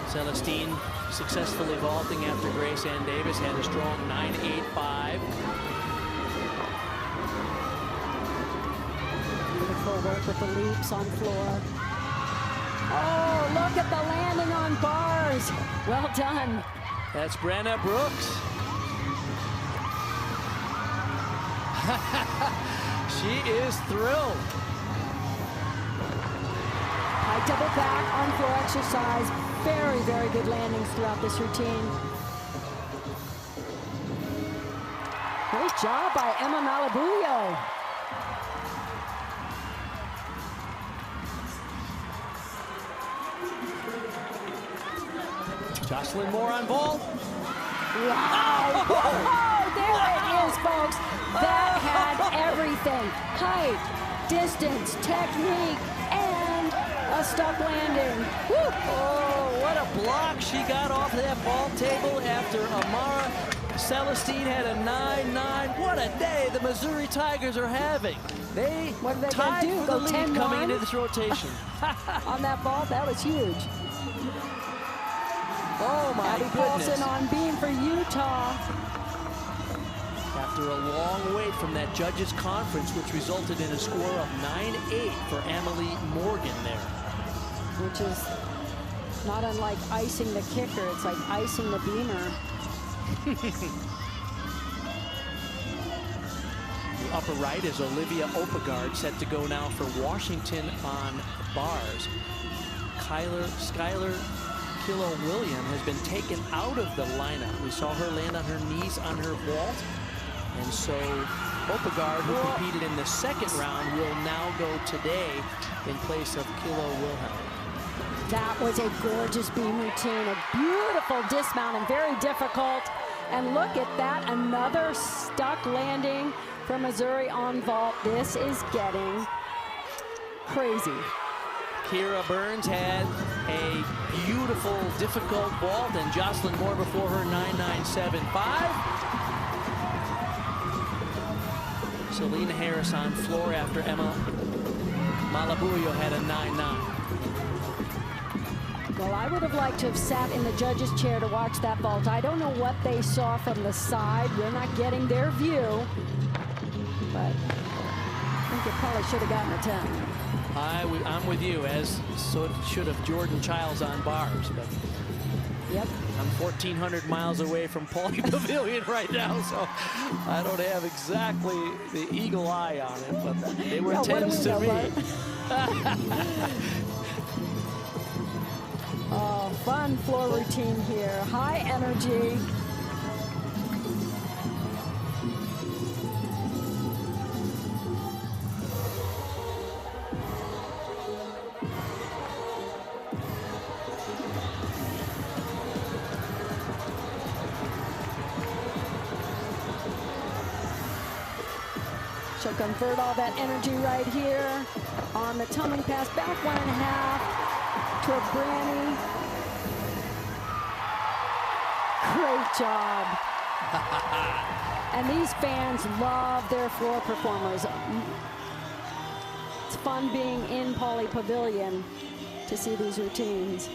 Celestine successfully vaulting after Grace Ann Davis had a strong 9.85. Beautiful work with the leaps on floor. Oh, look at the landing on bars. Well done. That's Brenna Brooks. She is thrilled. High double back on floor exercise. Very, very good landings throughout this routine. Great job by Emma Malabuyo. Jocelyn Moore on vault. Wow. Oh, there it is, folks. That had everything. Height, distance, technique, and a stuck landing. Woo. Oh, what a block she got off that vault table after Amara Celestine had a 9.9. What a day the Missouri Tigers are having. They tied for the lead coming into this rotation. On that vault, that was huge. Oh my Abby goodness. Paulson on beam for Utah. After a long wait from that judges conference, which resulted in a score of 9.8 for Emily Morgan there. Which is not unlike icing the kicker. It's like icing the beamer. The upper right is Olivia Opegard, set to go now for Washington on bars. Skylar Killo-William has been taken out of the lineup. We saw her land on her knees on her vault. And so Opegard, who competed in the second round, will now go today in place of Killo-Wilhelm. That was a gorgeous beam routine, a beautiful dismount and very difficult. And look at that, another stuck landing from Missouri on vault. This is getting crazy. Kira Burns had a beautiful, difficult vault, and Jocelyn Moore before her 9.975. Selena Harris on floor after Emma Malabuyo had a 9.9. Well, I would have liked to have sat in the judge's chair to watch that vault. I don't know what they saw from the side. We're not getting their view. But I think it probably should have gotten a 10. I'm with you, as so should have Jordan Childs on bars. But yep. I'm 1,400 miles away from Pauley Pavilion right now, so I don't have exactly the eagle eye on it, but they were 10s to me. Oh, fun floor routine here. High energy. She'll convert all that energy right here on the tumbling pass, back 1.5 to a Branny. Great job. And these fans love their floor performers. It's fun being in Pauley Pavilion to see these routines.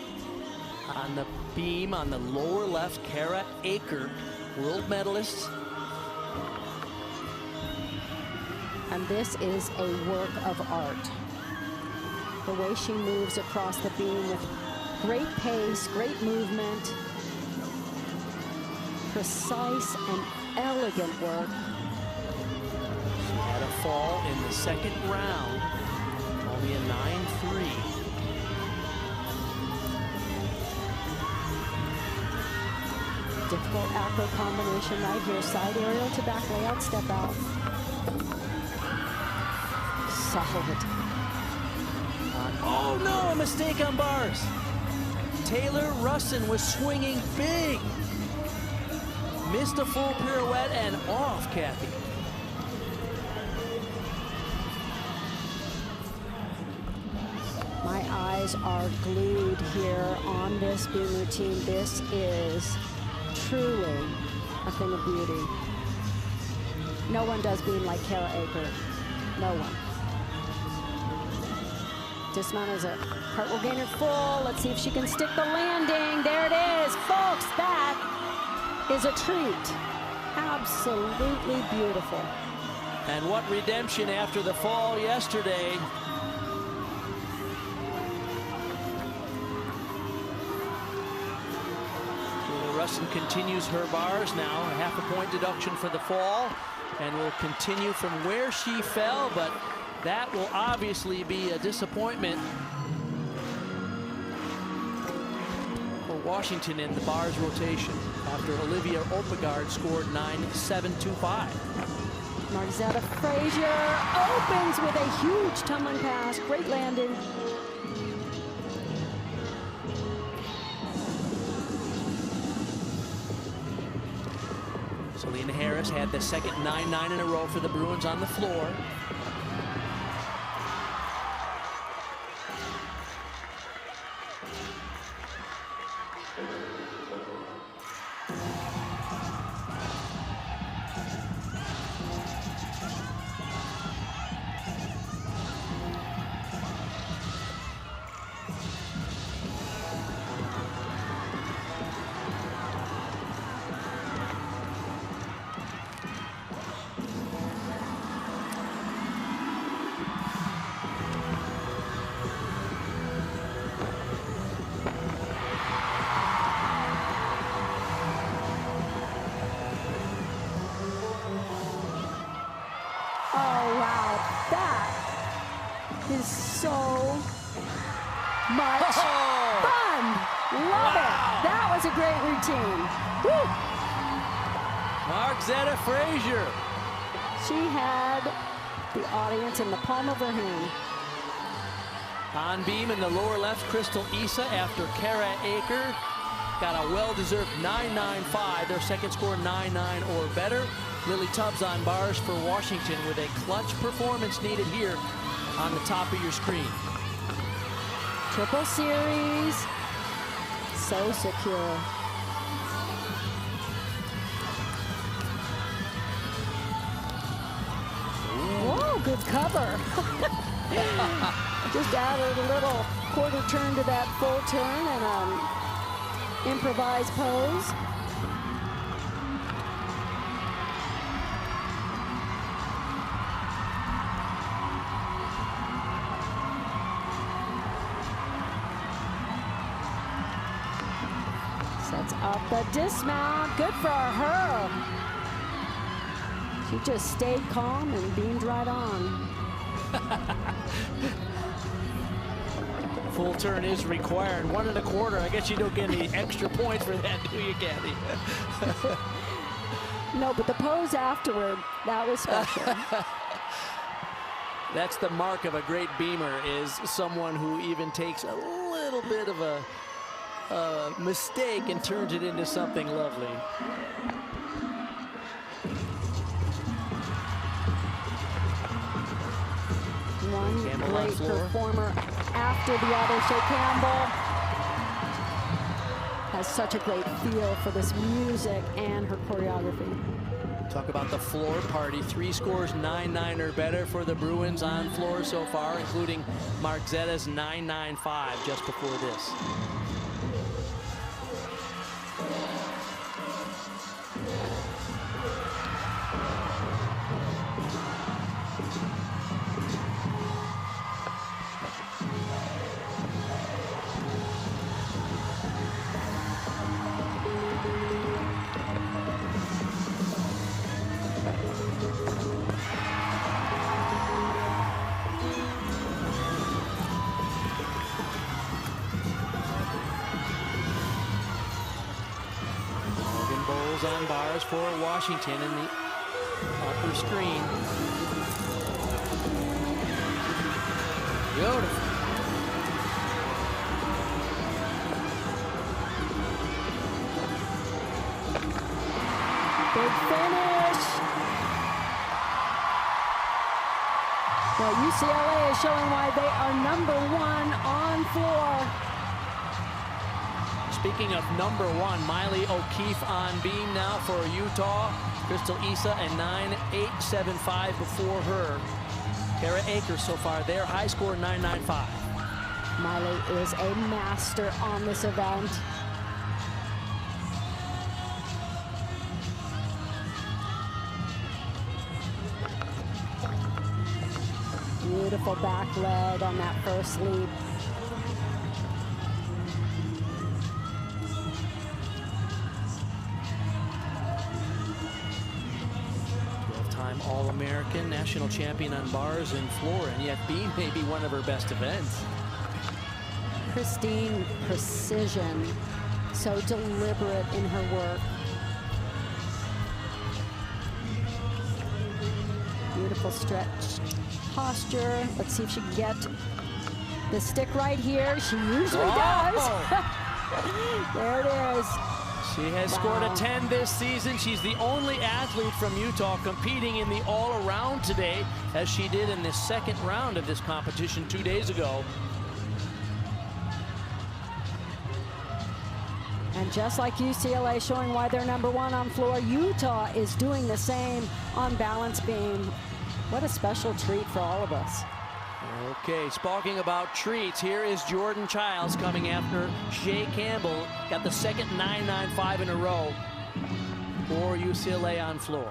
On the beam on the lower left, Kara Aker, world medalist. And this is a work of art. The way she moves across the beam with great pace, great movement, precise and elegant work. She had a fall in the second round, only a 9.3. Difficult acro combination right here. Side aerial to back layout, step out. Solid. Oh no, a mistake on bars. Taylor Russin was swinging big. Missed a full pirouette and off, Kathy. My eyes are glued here on this beam routine. This is truly a thing of beauty. No one does beam like Kara Aker. No one. Dismount a cartwheel gainer full. Let's see if she can stick the landing. There it is, folks. That is a treat. Absolutely beautiful. And what redemption after the fall yesterday. Russin continues her bars now, a half-a-point deduction for the fall, and will continue from where she fell, but that will obviously be a disappointment for Washington in the bars rotation after Olivia Opegard scored 9.725. Margzetta Frazier opens with a huge tumbling pass, great landing. Selena Harris had the second 9.9 in a row for the Bruins on the floor. Is so much fun. Love it. That was a great routine. Woo. Margzetta Frazier. She had the audience in the palm of her hand. On beam in the lower left, Crystal Issa after Kara Aker got a well-deserved 9.95. Their second score 9.9 or better. Lily Tubbs on bars for Washington with a clutch performance needed here on the top of your screen. Triple series. So secure. Whoa, good cover. Just added a little quarter turn to that full turn and improvised pose. Sets up the dismount. Good for her. She just stayed calm and beamed right on. Full turn is required. 1 1/4. I guess you don't get any extra points for that, do you, Kathy? No, but the pose afterward, that was special. That's the mark of a great beamer, is someone who even takes a little bit of a mistake and turns it into something lovely. One great performer after the other. So Campbell has such a great feel for this music and her choreography. Talk about the floor party. 3 scores, 9-9 or better for the Bruins on floor so far, including Marzetta's 9-9-5 just before this. On bars for Washington in the upper screen. Beautiful. Big finish. Well, UCLA is showing why they are #1 on floor. Speaking of #1, Miley O'Keefe on beam now for Utah. Crystal Issa and 9-8-7-5 before her. Tara Akers so far, their high score 9-9-5. Miley is a master on this event. Beautiful back leg on that first leap. All-American, national champion on bars and floor, and yet beam may be one of her best events. Pristine precision, so deliberate in her work. Beautiful stretch posture. Let's see if she can get the stick right here. She usually does. There it is. She has scored a 10 this season. She's the only athlete from Utah competing in the all-around today, as she did in the second round of this competition 2 days ago. And just like UCLA showing why they're #1 on floor, Utah is doing the same on balance beam. What a special treat for all of us. Okay, speaking about treats, here is Jordan Childs coming after Shea Campbell. Got the second 9-9-5 in a row for UCLA on floor.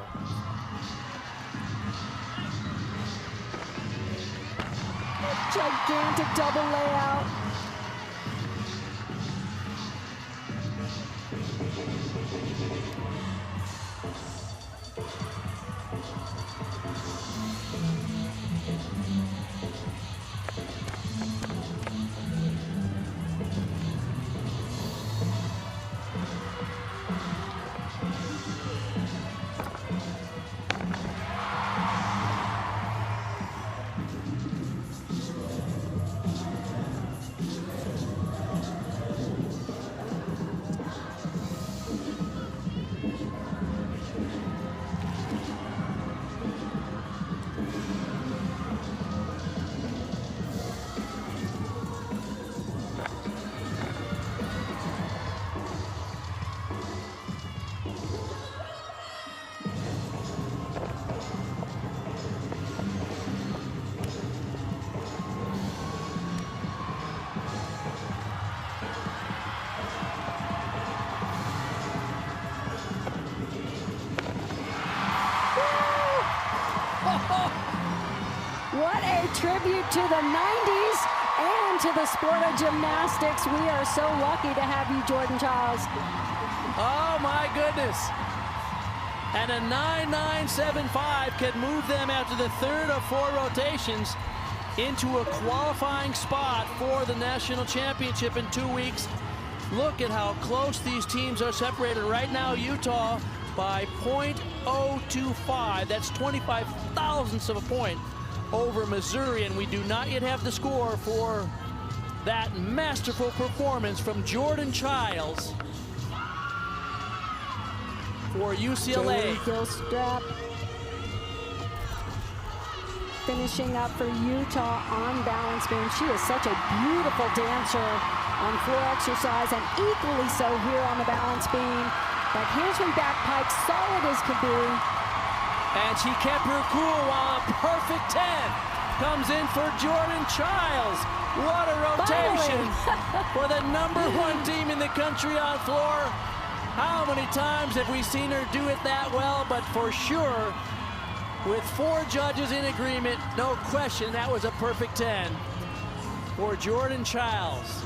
Gigantic double layout. tribute to the 90s and to the sport of gymnastics. We are so lucky to have you, Jordan Childs. Oh, my goodness. And a 9.975 can move them after the third of 4 rotations into a qualifying spot for the national championship in 2 weeks. Look at how close these teams are separated right now. Utah by .025. That's 25 thousandths of a point over Missouri, and we do not yet have the score for that masterful performance from Jordan Childs for UCLA. Gilstrap finishing up for Utah on balance beam. She is such a beautiful dancer on floor exercise, and equally so here on the balance beam. That handspring back pike, solid as could be. And she kept her cool while a perfect 10 comes in for Jordan Childs. What a rotation for the #1 team in the country on floor. How many times have we seen her do it that well? But for sure, with 4 judges in agreement, no question, that was a perfect 10 for Jordan Childs.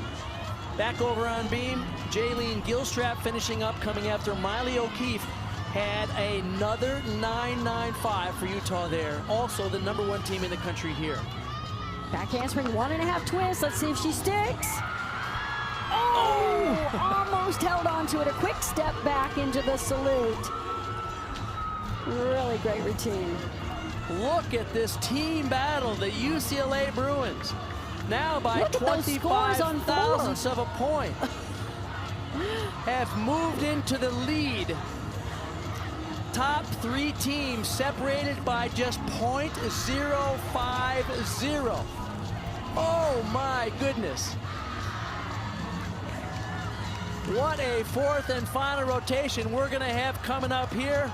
Back over on beam, Jaylene Gilstrap finishing up, coming after Miley O'Keefe. Had another 9.95 for Utah there. Also the #1 team in the country here. Back handspring 1.5 twist. Let's see if she sticks. Oh, almost held on to it. A quick step back into the salute. Really great routine. Look at this team battle, the UCLA Bruins. Now by 25 thousandths of a point have moved into the lead. Top 3 teams separated by just .050. Oh my goodness. What a 4th and final rotation we're going to have coming up here.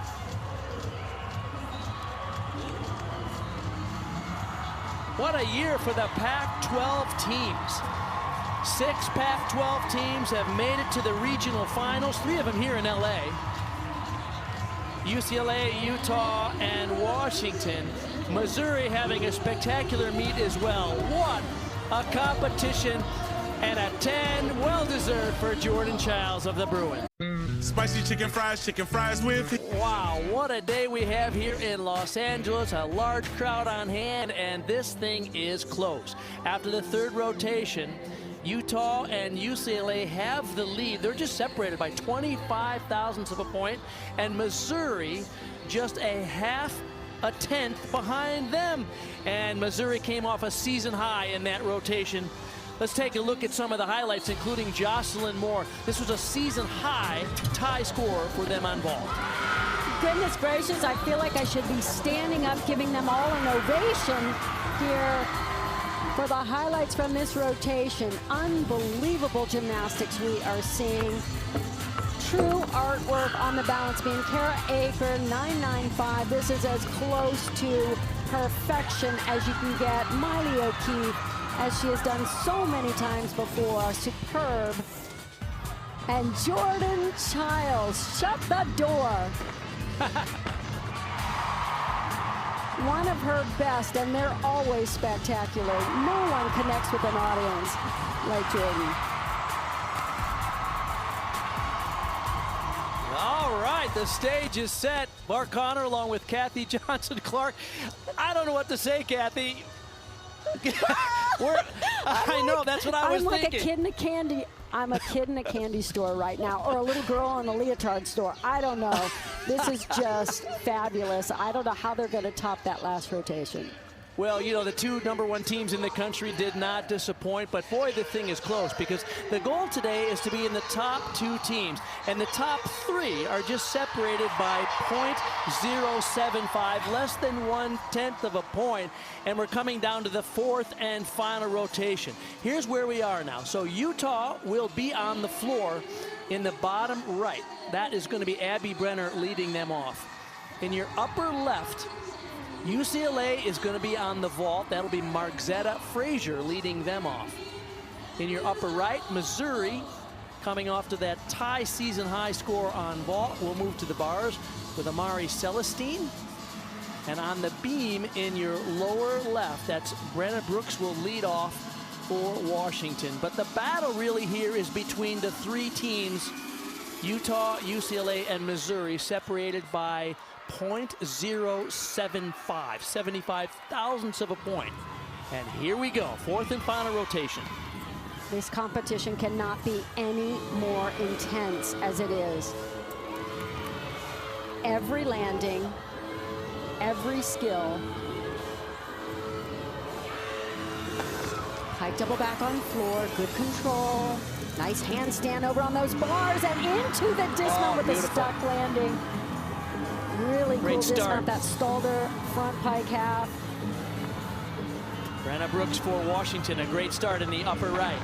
What a year for the Pac-12 teams. 6 Pac-12 teams have made it to the regional finals, 3 of them here in LA. UCLA, Utah, and Washington. Missouri having a spectacular meet as well. What a competition, and a 10 well-deserved for Jordan Childs of the Bruins. Spicy chicken fries with. Wow, what a day we have here in Los Angeles. A large crowd on hand, and this thing is close. After the 3rd rotation, Utah and UCLA have the lead. They're just separated by 25 thousandths of a point, and Missouri just a tenth behind them. And Missouri came off a season high in that rotation. Let's take a look at some of the highlights, including Jocelyn Moore. This was a season high tie score for them on vault. Goodness gracious, I feel like I should be standing up, giving them all an ovation here for the highlights from this rotation. Unbelievable gymnastics we are seeing. True artwork on the balance beam. Kara Aker, 9.95. This is as close to perfection as you can get. Miley O'Keefe, as she has done so many times before, superb. And Jordan Childs, shut the door. One of her best, and they're always spectacular. No one connects with an audience like Jordan. All right, the stage is set. Mark Connor along with Kathy Johnson-Clark. I don't know what to say, Kathy. I know, that's what I was thinking. I'm like a kid in a candy. I'm a kid in a candy store right now, or a little girl in a leotard store. I don't know. This is just fabulous. I don't know how they're going to top that last rotation. Well, you know, the 2 #1 teams in the country did not disappoint, but boy, the thing is close, because the goal today is to be in the top 2 teams, and the top 3 are just separated by .075, less than 1/10 of a point, and we're coming down to the 4th and final rotation. Here's where we are now. So Utah will be on the floor in the bottom right. That is going to be Abby Brenner leading them off. In your upper left, UCLA is going to be on the vault. That'll be Margzetta Frazier leading them off. In your upper right, Missouri, coming off to that tie season high score on vault, will move to the bars with Amari Celestine. And on the beam in your lower left, that's Brenna Brooks will lead off for Washington. But the battle really here is between the three teams, Utah, UCLA, and Missouri, separated by 0.075, 75 thousandths of a point. And here we go, fourth and final rotation. This competition cannot be any more intense as it is. Every landing, every skill. High double back on floor, good control. Nice handstand over on those bars and into the dismount with beautiful. the stuck landing. Really Great cool start. dismount, that Stalder front pike half. Brenna Brooks for Washington, a great start in the upper right.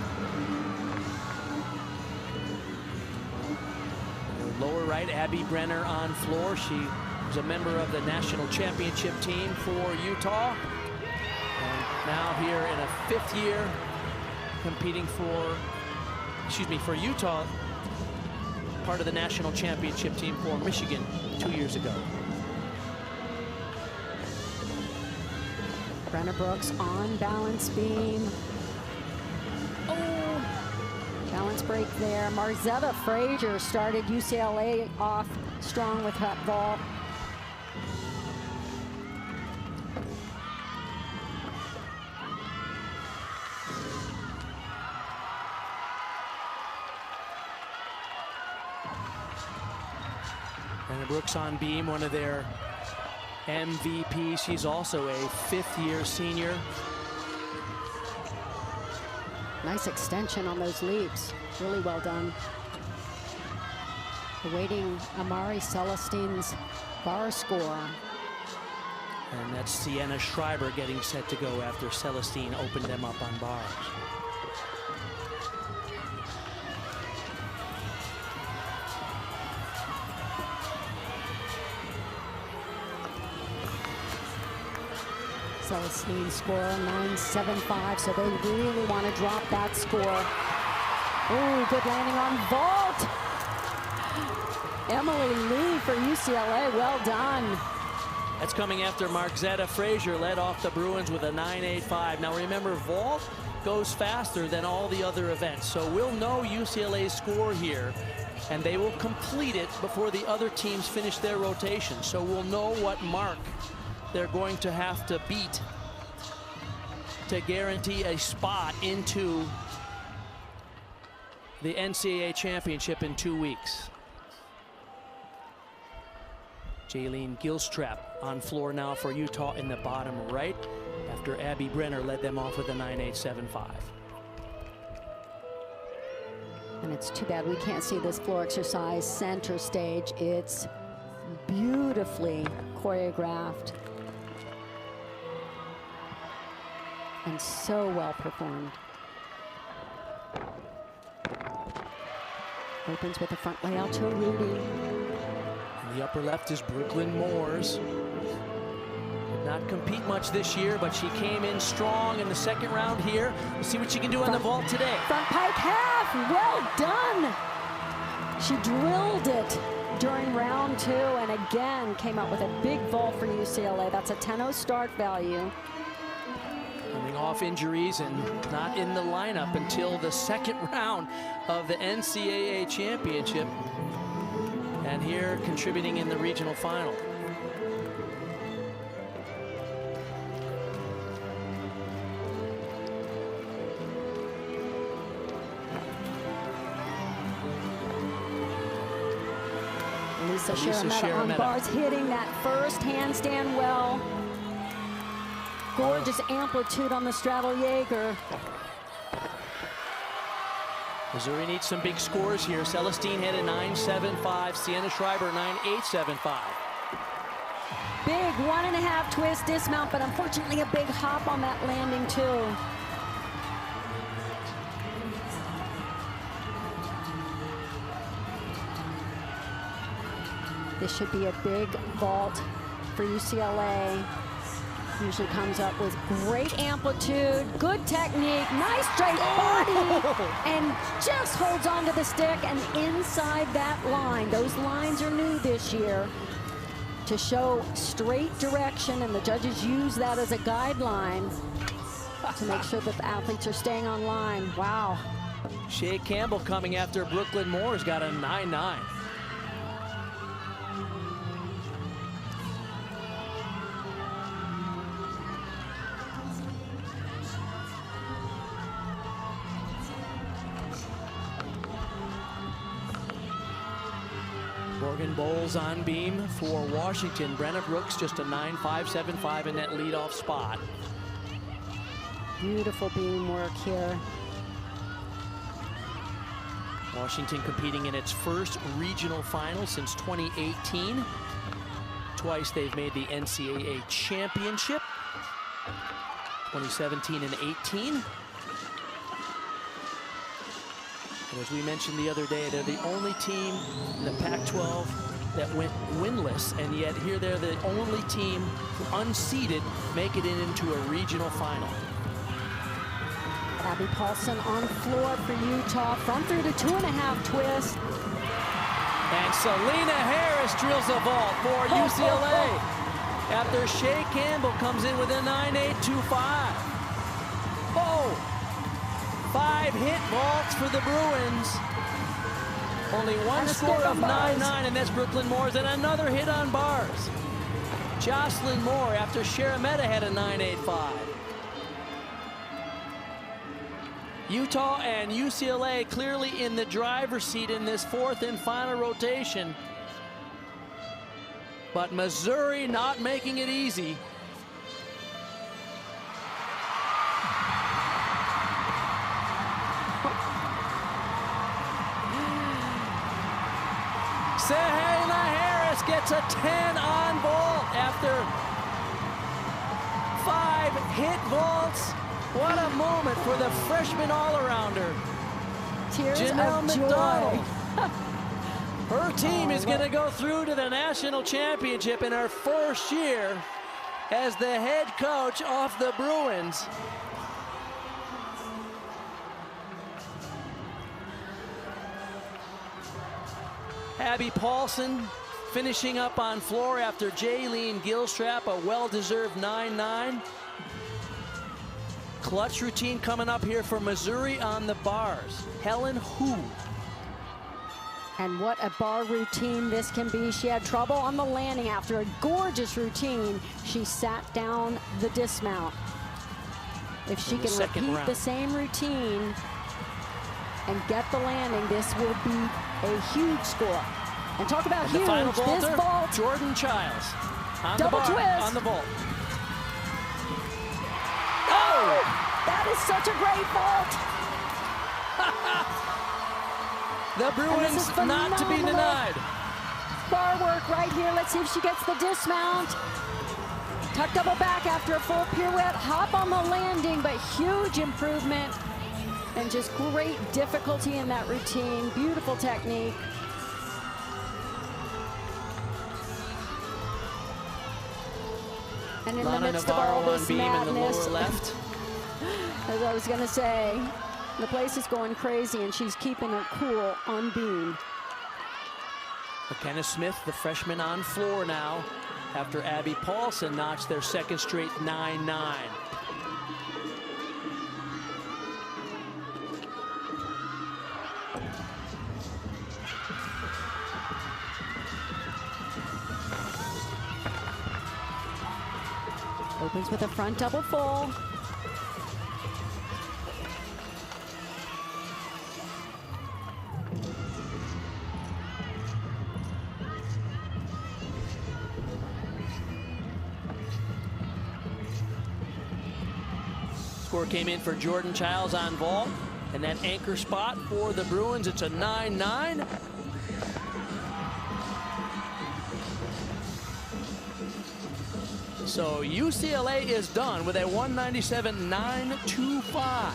Lower right, Abby Brenner on floor. She was a member of the national championship team for Utah. And now here in a fifth year, competing for Utah, part of the national championship team for Michigan 2 years ago. Brenna Brooks on balance beam. Oh, balance break there. Marzetta Frazier started UCLA off strong with that vault. Brenna Brooks on beam, one of their MVP. She's also a fifth-year senior. Nice extension on those leaps. Really well done. Awaiting Amari Celestine's bar score. And that's Sienna Schreiber getting set to go after Celestine opened them up on bars. Celestine score 9.75, so they really want to drop that score. Oh, good landing on vault. Emily Lee for UCLA, well done. That's coming after Marzetta Frazier led off the Bruins with a 9.85. Now remember, vault goes faster than all the other events, so we'll know UCLA's score here, and they will complete it before the other teams finish their rotation. So we'll know what mark they're going to have to beat to guarantee a spot into the NCAA championship in 2 weeks. Jaylene Gilstrap on floor now for Utah in the bottom right after Abby Brenner led them off with a 9.875. And it's too bad we can't see this floor exercise center stage. It's beautifully choreographed and so well performed. Opens with a front layout to Rudy. In the upper left is Brooklyn Moores. Did not compete much this year, but she came in strong in the second round here. We'll see what she can do on the vault today. Front pike half, well done. She drilled it during round 2 and again came out with a big vault for UCLA. That's a 10-0 start value. Coming off injuries and not in the lineup until the second round of the NCAA championship. And here contributing in the regional final. Lisa Sharametta on bars, hitting that first handstand well. Gorgeous amplitude on the straddle Jaeger. Missouri needs some big scores here. Celestine had a 9.75, Sienna Schreiber 9.875. Big 1.5 twist dismount, but unfortunately a big hop on that landing too. This should be a big vault for UCLA. Usually comes up with great amplitude, good technique, nice straight body, and just holds onto the stick and inside that line. Those lines are new this year. to show straight direction, and the judges use that as a guideline to make sure that the athletes are staying on line. Wow. Shea Campbell coming after Brooklyn Moore's got a 9-9. Morgan Bowles on beam for Washington. Brenna Brooks just a 9.575 in that leadoff spot. Beautiful beam work here. Washington competing in its first regional final since 2018. Twice they've made the NCAA championship. 2017 and 18. And as we mentioned the other day, they're the only team in the Pac-12 that went winless, and yet here they're the only team unseeded make it into a regional final. Abby Paulson on floor for Utah, front through to 2.5 twist. And Selena Harris drills a vault for UCLA after Shea Campbell comes in with a 9.825. Oh! 5 hit vaults for the Bruins. Only one score of 9-9, and that's Brooklyn Moore's, and another hit on bars. Jocelyn Moore after Sharametta had a 9.85. Utah and UCLA clearly in the driver's seat in this fourth and final rotation. But Missouri not making it easy. Selena Harris gets a 10 on vault after 5 hit vaults. What a moment for the freshman all-arounder. Janelle McDonald. Her team is going to go through to the national championship in her first year as the head coach of the Bruins. Abby Paulson finishing up on floor after Jaylene Gilstrap, a well-deserved 9-9. Clutch routine coming up here for Missouri on the bars. Helen Hu. And what a bar routine this can be. She had trouble on the landing after a gorgeous routine. She sat down the dismount. If she can repeat the same routine and get the landing, this will be a huge score. And talk about huge, final this vault. Jordan Childs on Double the bar, twist. on the vault. Oh! That is such a great vault. The Bruins not to be denied. Bar work right here. Let's see if she gets the dismount. Tuck double back after a full pirouette. Hop on the landing, but huge improvement. And just great difficulty in that routine. Beautiful technique. And in the midst of all this madness, as I was going to say, the place is going crazy, and she's keeping it cool on beam. McKenna Smith, the freshman, on floor now after Abby Paulson notched their second straight 9-9. Opens with a front double full. Score came in for Jordan Childs on vault, and that anchor spot for the Bruins, it's a 9-9. So UCLA is done with a 197.925.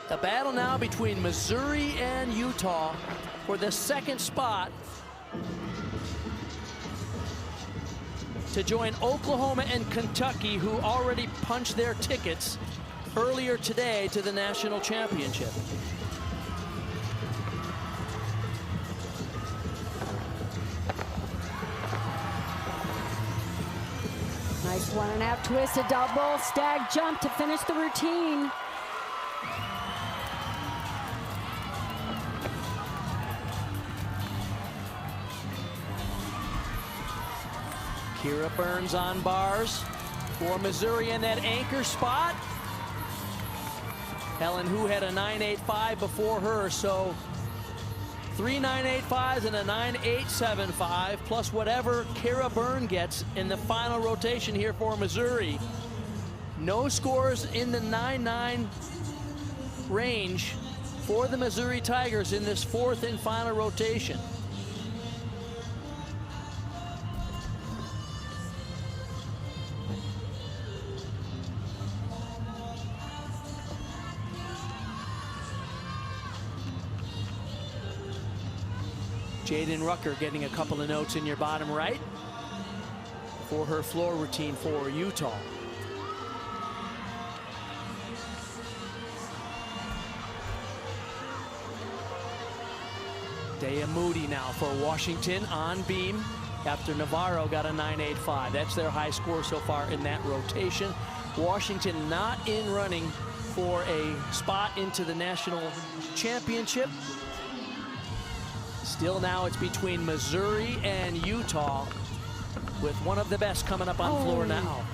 The battle now between Missouri and Utah for the second spot to join Oklahoma and Kentucky, who already punched their tickets earlier today to the national championship. 1.5 twist, a double stag jump to finish the routine. Kira Burns on bars for Missouri in that anchor spot. Helen Hu had a 9.85 before her, so 3 9.85s and a 9.875, plus whatever Kira Burn gets in the final rotation here for Missouri. No scores in the 9.9 range for the Missouri Tigers in this fourth and final rotation. Jaden Rucker getting a couple of notes in your bottom right for her floor routine for Utah. Dea Moody now for Washington on beam after Navarro got a 9.85. That's their high score so far in that rotation. Washington not in running for a spot into the national championship. Still now it's between Missouri and Utah, with one of the best coming up on floor now.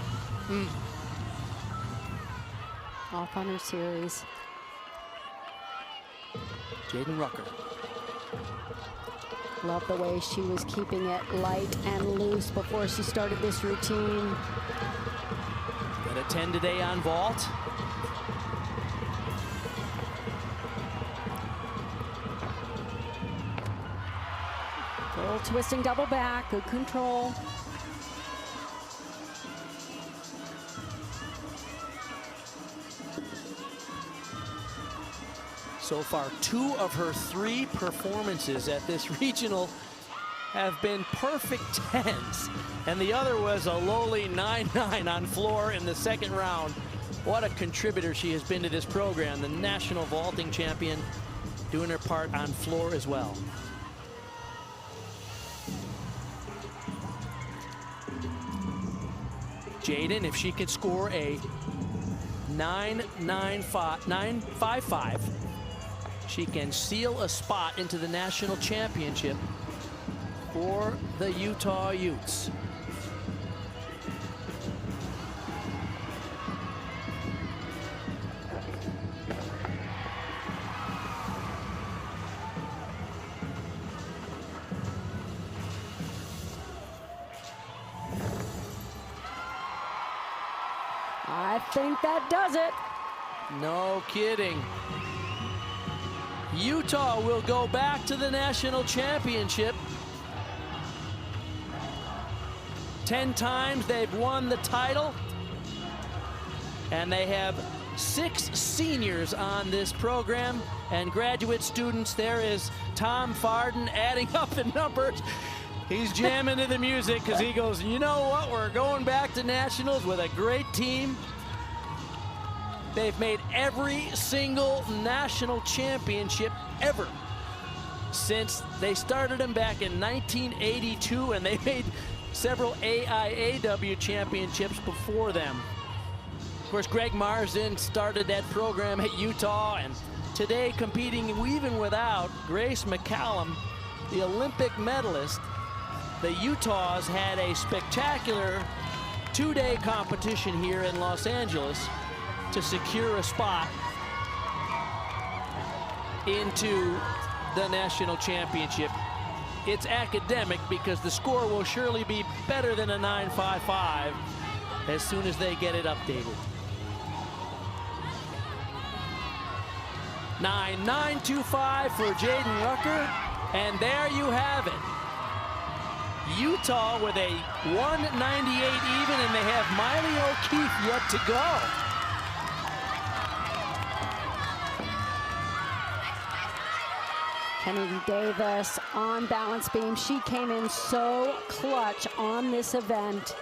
Off on her series. Jaden Rucker. Love the way she was keeping it light and loose before she started this routine. Got a 10 today on vault. Little twisting double back, good control. So far, 2 of her 3 performances at this regional have been perfect 10s. And the other was a lowly 9.9 on floor in the second round. What a contributor she has been to this program. The national vaulting champion doing her part on floor as well. Jaden, if she could score a 9.55, she can seal a spot into the national championship for the Utah Utes. I think that does it. No kidding. Utah will go back to the national championship. 10 times they've won the title. And they have 6 seniors on this program and graduate students. There is Tom Farden adding up the numbers. He's jamming to the music because he goes, you know what, we're going back to nationals with a great team. They've made every single national championship ever since they started them back in 1982, and they made several AIAW championships before them. Of course, Greg Marsden started that program at Utah, and today competing even without Grace McCallum, the Olympic medalist. The Utahs had a spectacular 2-day competition here in Los Angeles to secure a spot into the national championship. It's academic because the score will surely be better than a 9.55 as soon as they get it updated. 9.925 for Jaden Rucker, and there you have it. Utah with a 198 even, and they have Miley O'Keefe yet to go. Kennedy Davis on balance beam. She came in so clutch on this event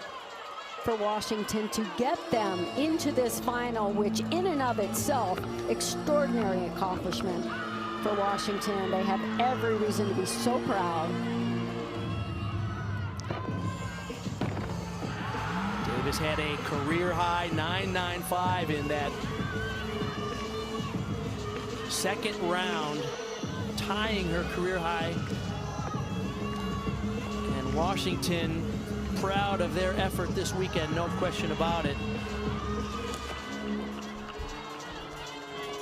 for Washington to get them into this final, which in and of itself, extraordinary accomplishment for Washington. They have every reason to be so proud. Davis had a career-high 9.95 in that second round, tying her career high. And Washington proud of their effort this weekend, no question about it.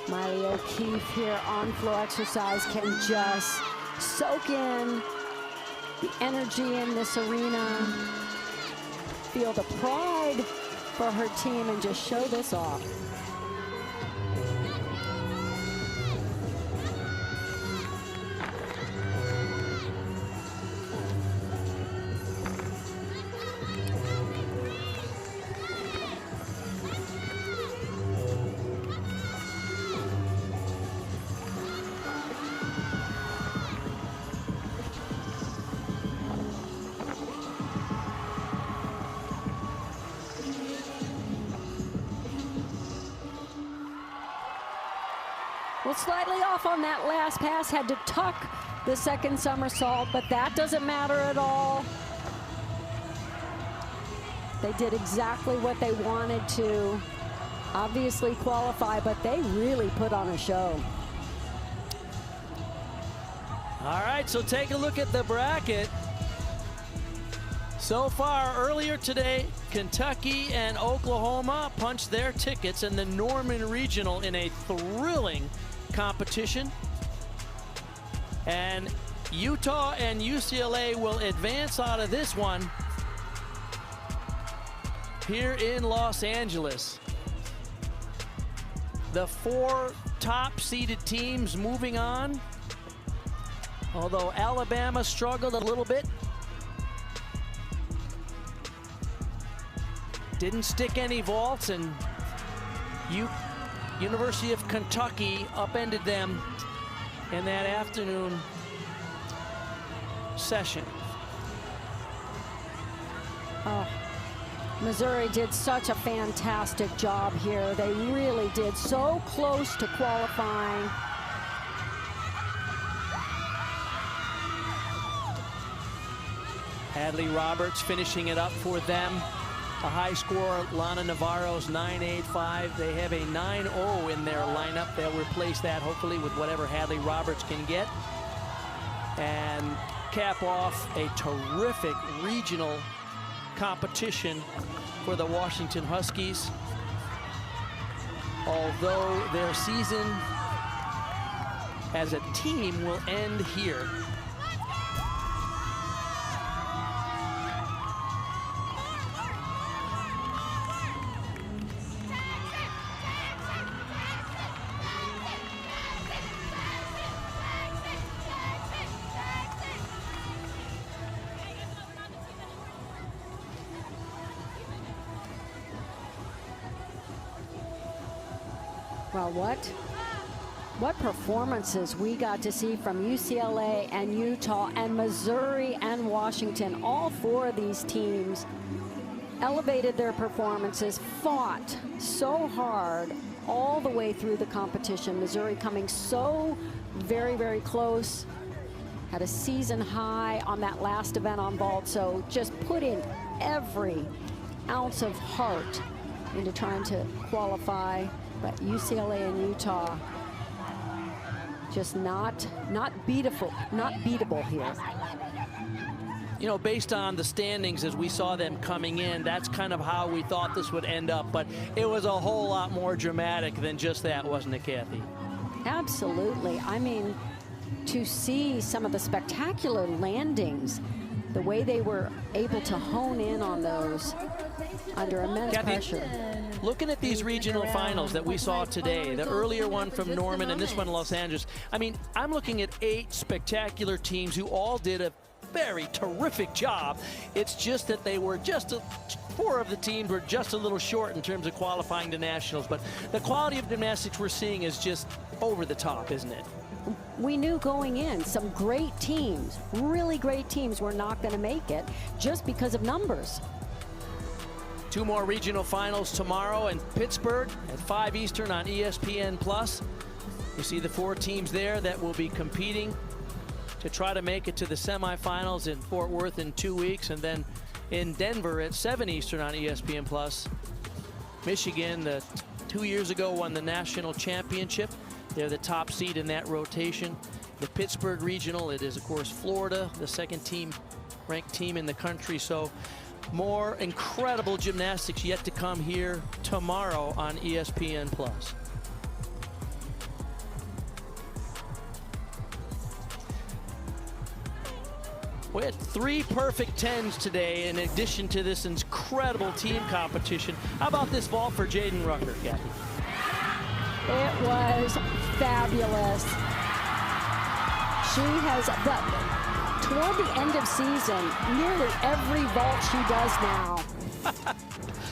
Miley O'Keefe here on floor exercise can just soak in the energy in this arena, feel the pride for her team, and just show this off. Well, slightly off on that last pass, had to tuck the second somersault, but that doesn't matter at all. They did exactly what they wanted to, obviously qualify, but they really put on a show. All right, so take a look at the bracket. So far, earlier today, Kentucky and Oklahoma punched their tickets in the Norman Regional in a thrilling competition. And Utah and UCLA will advance out of this one here in Los Angeles. The 4 top-seeded teams moving on, although Alabama struggled a little bit. Didn't stick any vaults, and University of Kentucky upended them in that afternoon session. Oh, Missouri did such a fantastic job here. They really did, so close to qualifying. Hadley Roberts finishing it up for them. A high score, Lana Navarro's 9.85. They have a 9.0 in their lineup. They'll replace that hopefully with whatever Hadley Roberts can get. And cap off a terrific regional competition for the Washington Huskies. Although their season as a team will end here. Well, what performances we got to see from UCLA and Utah and Missouri and Washington. All 4 of these teams elevated their performances, fought so hard all the way through the competition. Missouri coming so very, very close. Had a season high on that last event on vault, so just put in every ounce of heart into trying to qualify. But UCLA and Utah just not beatable here. You know, based on the standings as we saw them coming in, that's kind of how we thought this would end up. But it was a whole lot more dramatic than just that, wasn't it, Kathy? Absolutely. I mean, to see some of the spectacular landings, the way they were able to hone in on those under immense pressure. Looking at these regional finals that we saw today, the earlier one from Norman and this one in Los Angeles, I mean, I'm looking at 8 spectacular teams who all did a very terrific job. It's just that they were just 4 of the teams were just a little short in terms of qualifying to nationals. But the quality of gymnastics we're seeing is just over the top, isn't it? We knew going in some great teams, really great teams, were not going to make it just because of numbers. 2 more regional finals tomorrow in Pittsburgh at 5 Eastern on ESPN+. You see the 4 teams there that will be competing to try to make it to the semifinals in Fort Worth in 2 weeks, and then in Denver at 7 Eastern on ESPN+. Michigan, 2 years ago, won the national championship. They're the top seed in that rotation. The Pittsburgh Regional, it is, of course, Florida, the second ranked team in the country. So more incredible gymnastics yet to come here tomorrow on ESPN+. We had 3 perfect 10s today in addition to this incredible team competition. How about this vault for Jaden Rucker, Kathy? It was fabulous. She has, toward the end of season, nearly every vault she does now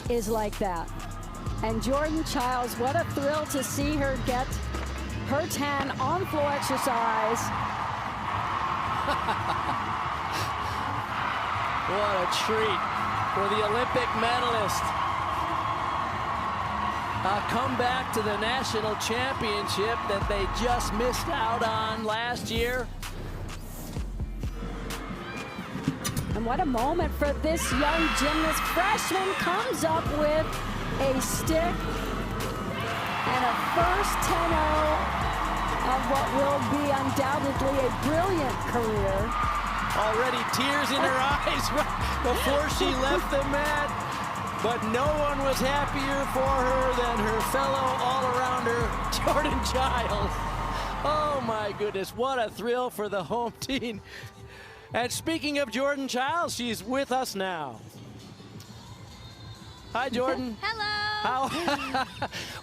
is like that. And Jordan Childs, what a thrill to see her get her 10 on floor exercise. What a treat for the Olympic medalist. A comeback to the national championship that they just missed out on last year. And what a moment for this young gymnast. Freshman comes up with a stick and a first 10-0 of what will be undoubtedly a brilliant career. Already tears in her eyes right before she left the mat. But no one was happier for her than her fellow all-arounder, Jordan Childs. Oh my goodness, what a thrill for the home team. And speaking of Jordan Childs, she's with us now. Hi, Jordan. Hello. How?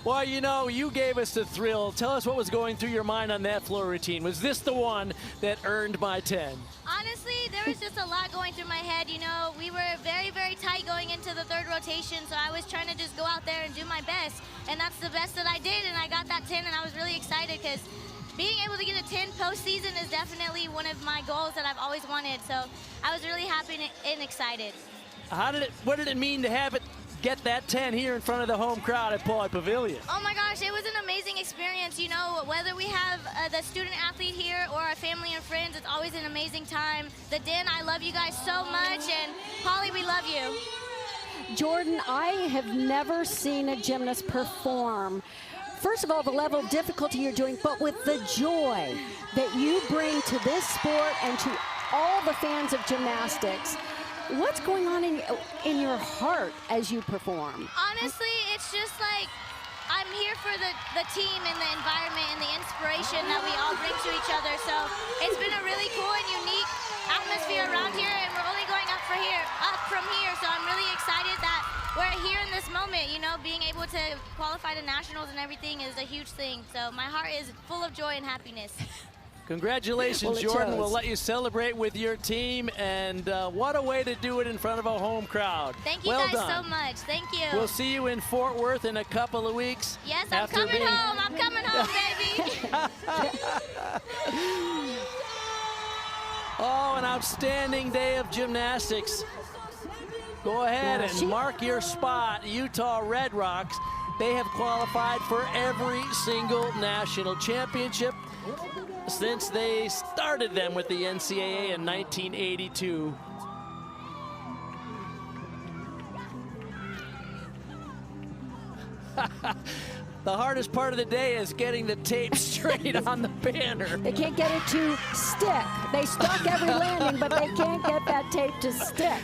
Well, you know, you gave us the thrill. Tell us what was going through your mind on that floor routine. Was this the one that earned my 10? Honestly, there was just a lot going through my head. You know, we were very, very tight going into the 3rd rotation, so I was trying to just go out there and do my best. And that's the best that I did, and I got that 10, and I was really excited because being able to get a 10 postseason is definitely one of my goals that I've always wanted. So I was really happy and excited. What did it mean to have it get that 10 here in front of the home crowd at Pauley Pavilion? Oh my gosh, it was an amazing experience. You know, whether we have the student athlete here or our family and friends, it's always an amazing time. The Den, I love you guys so much, and Pauley, we love you. Jordan, I have never seen a gymnast perform. First of all, the level of difficulty you're doing, but with the joy that you bring to this sport and to all the fans of gymnastics. What's going on in your heart as you perform? Honestly, it's just like I'm here for the team and the environment and the inspiration that we all bring to each other. So it's been a really cool and unique atmosphere around here, and we're only going up from here. So I'm really excited that we're here in this moment. You know, being able to qualify to nationals and everything is a huge thing. So my heart is full of joy and happiness. Congratulations, Well, Jordan. We'll let you celebrate with your team, and what a way to do it in front of a home crowd. Thank you well guys done. so much. Thank you. We'll see you in Fort Worth in a couple of weeks. Yes, I'm coming home. I'm coming home, baby. Oh, an outstanding day of gymnastics. Go ahead and mark your spot, Utah Red Rocks. They have qualified for every single national championship since they started them with the NCAA in 1982. The hardest part of the day is getting the tape straight on the banner. They can't get it to stick. They stuck every landing, but they can't get that tape to stick.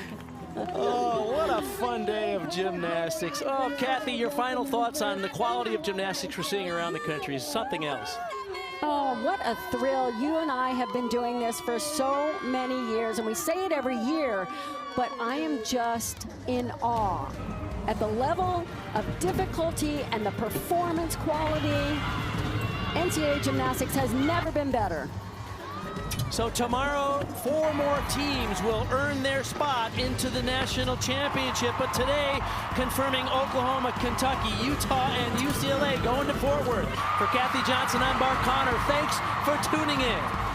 Oh, what a fun day of gymnastics. Oh, Kathy, your final thoughts on the quality of gymnastics we're seeing around the country is something else. Oh, what a thrill. You and I have been doing this for so many years, and we say it every year, but I am just in awe at the level of difficulty and the performance quality. NCAA gymnastics has never been better. So tomorrow, 4 more teams will earn their spot into the national championship. But today, confirming Oklahoma, Kentucky, Utah, and UCLA going to Fort Worth. For Kathy Johnson, I'm Bart Connor. Thanks for tuning in.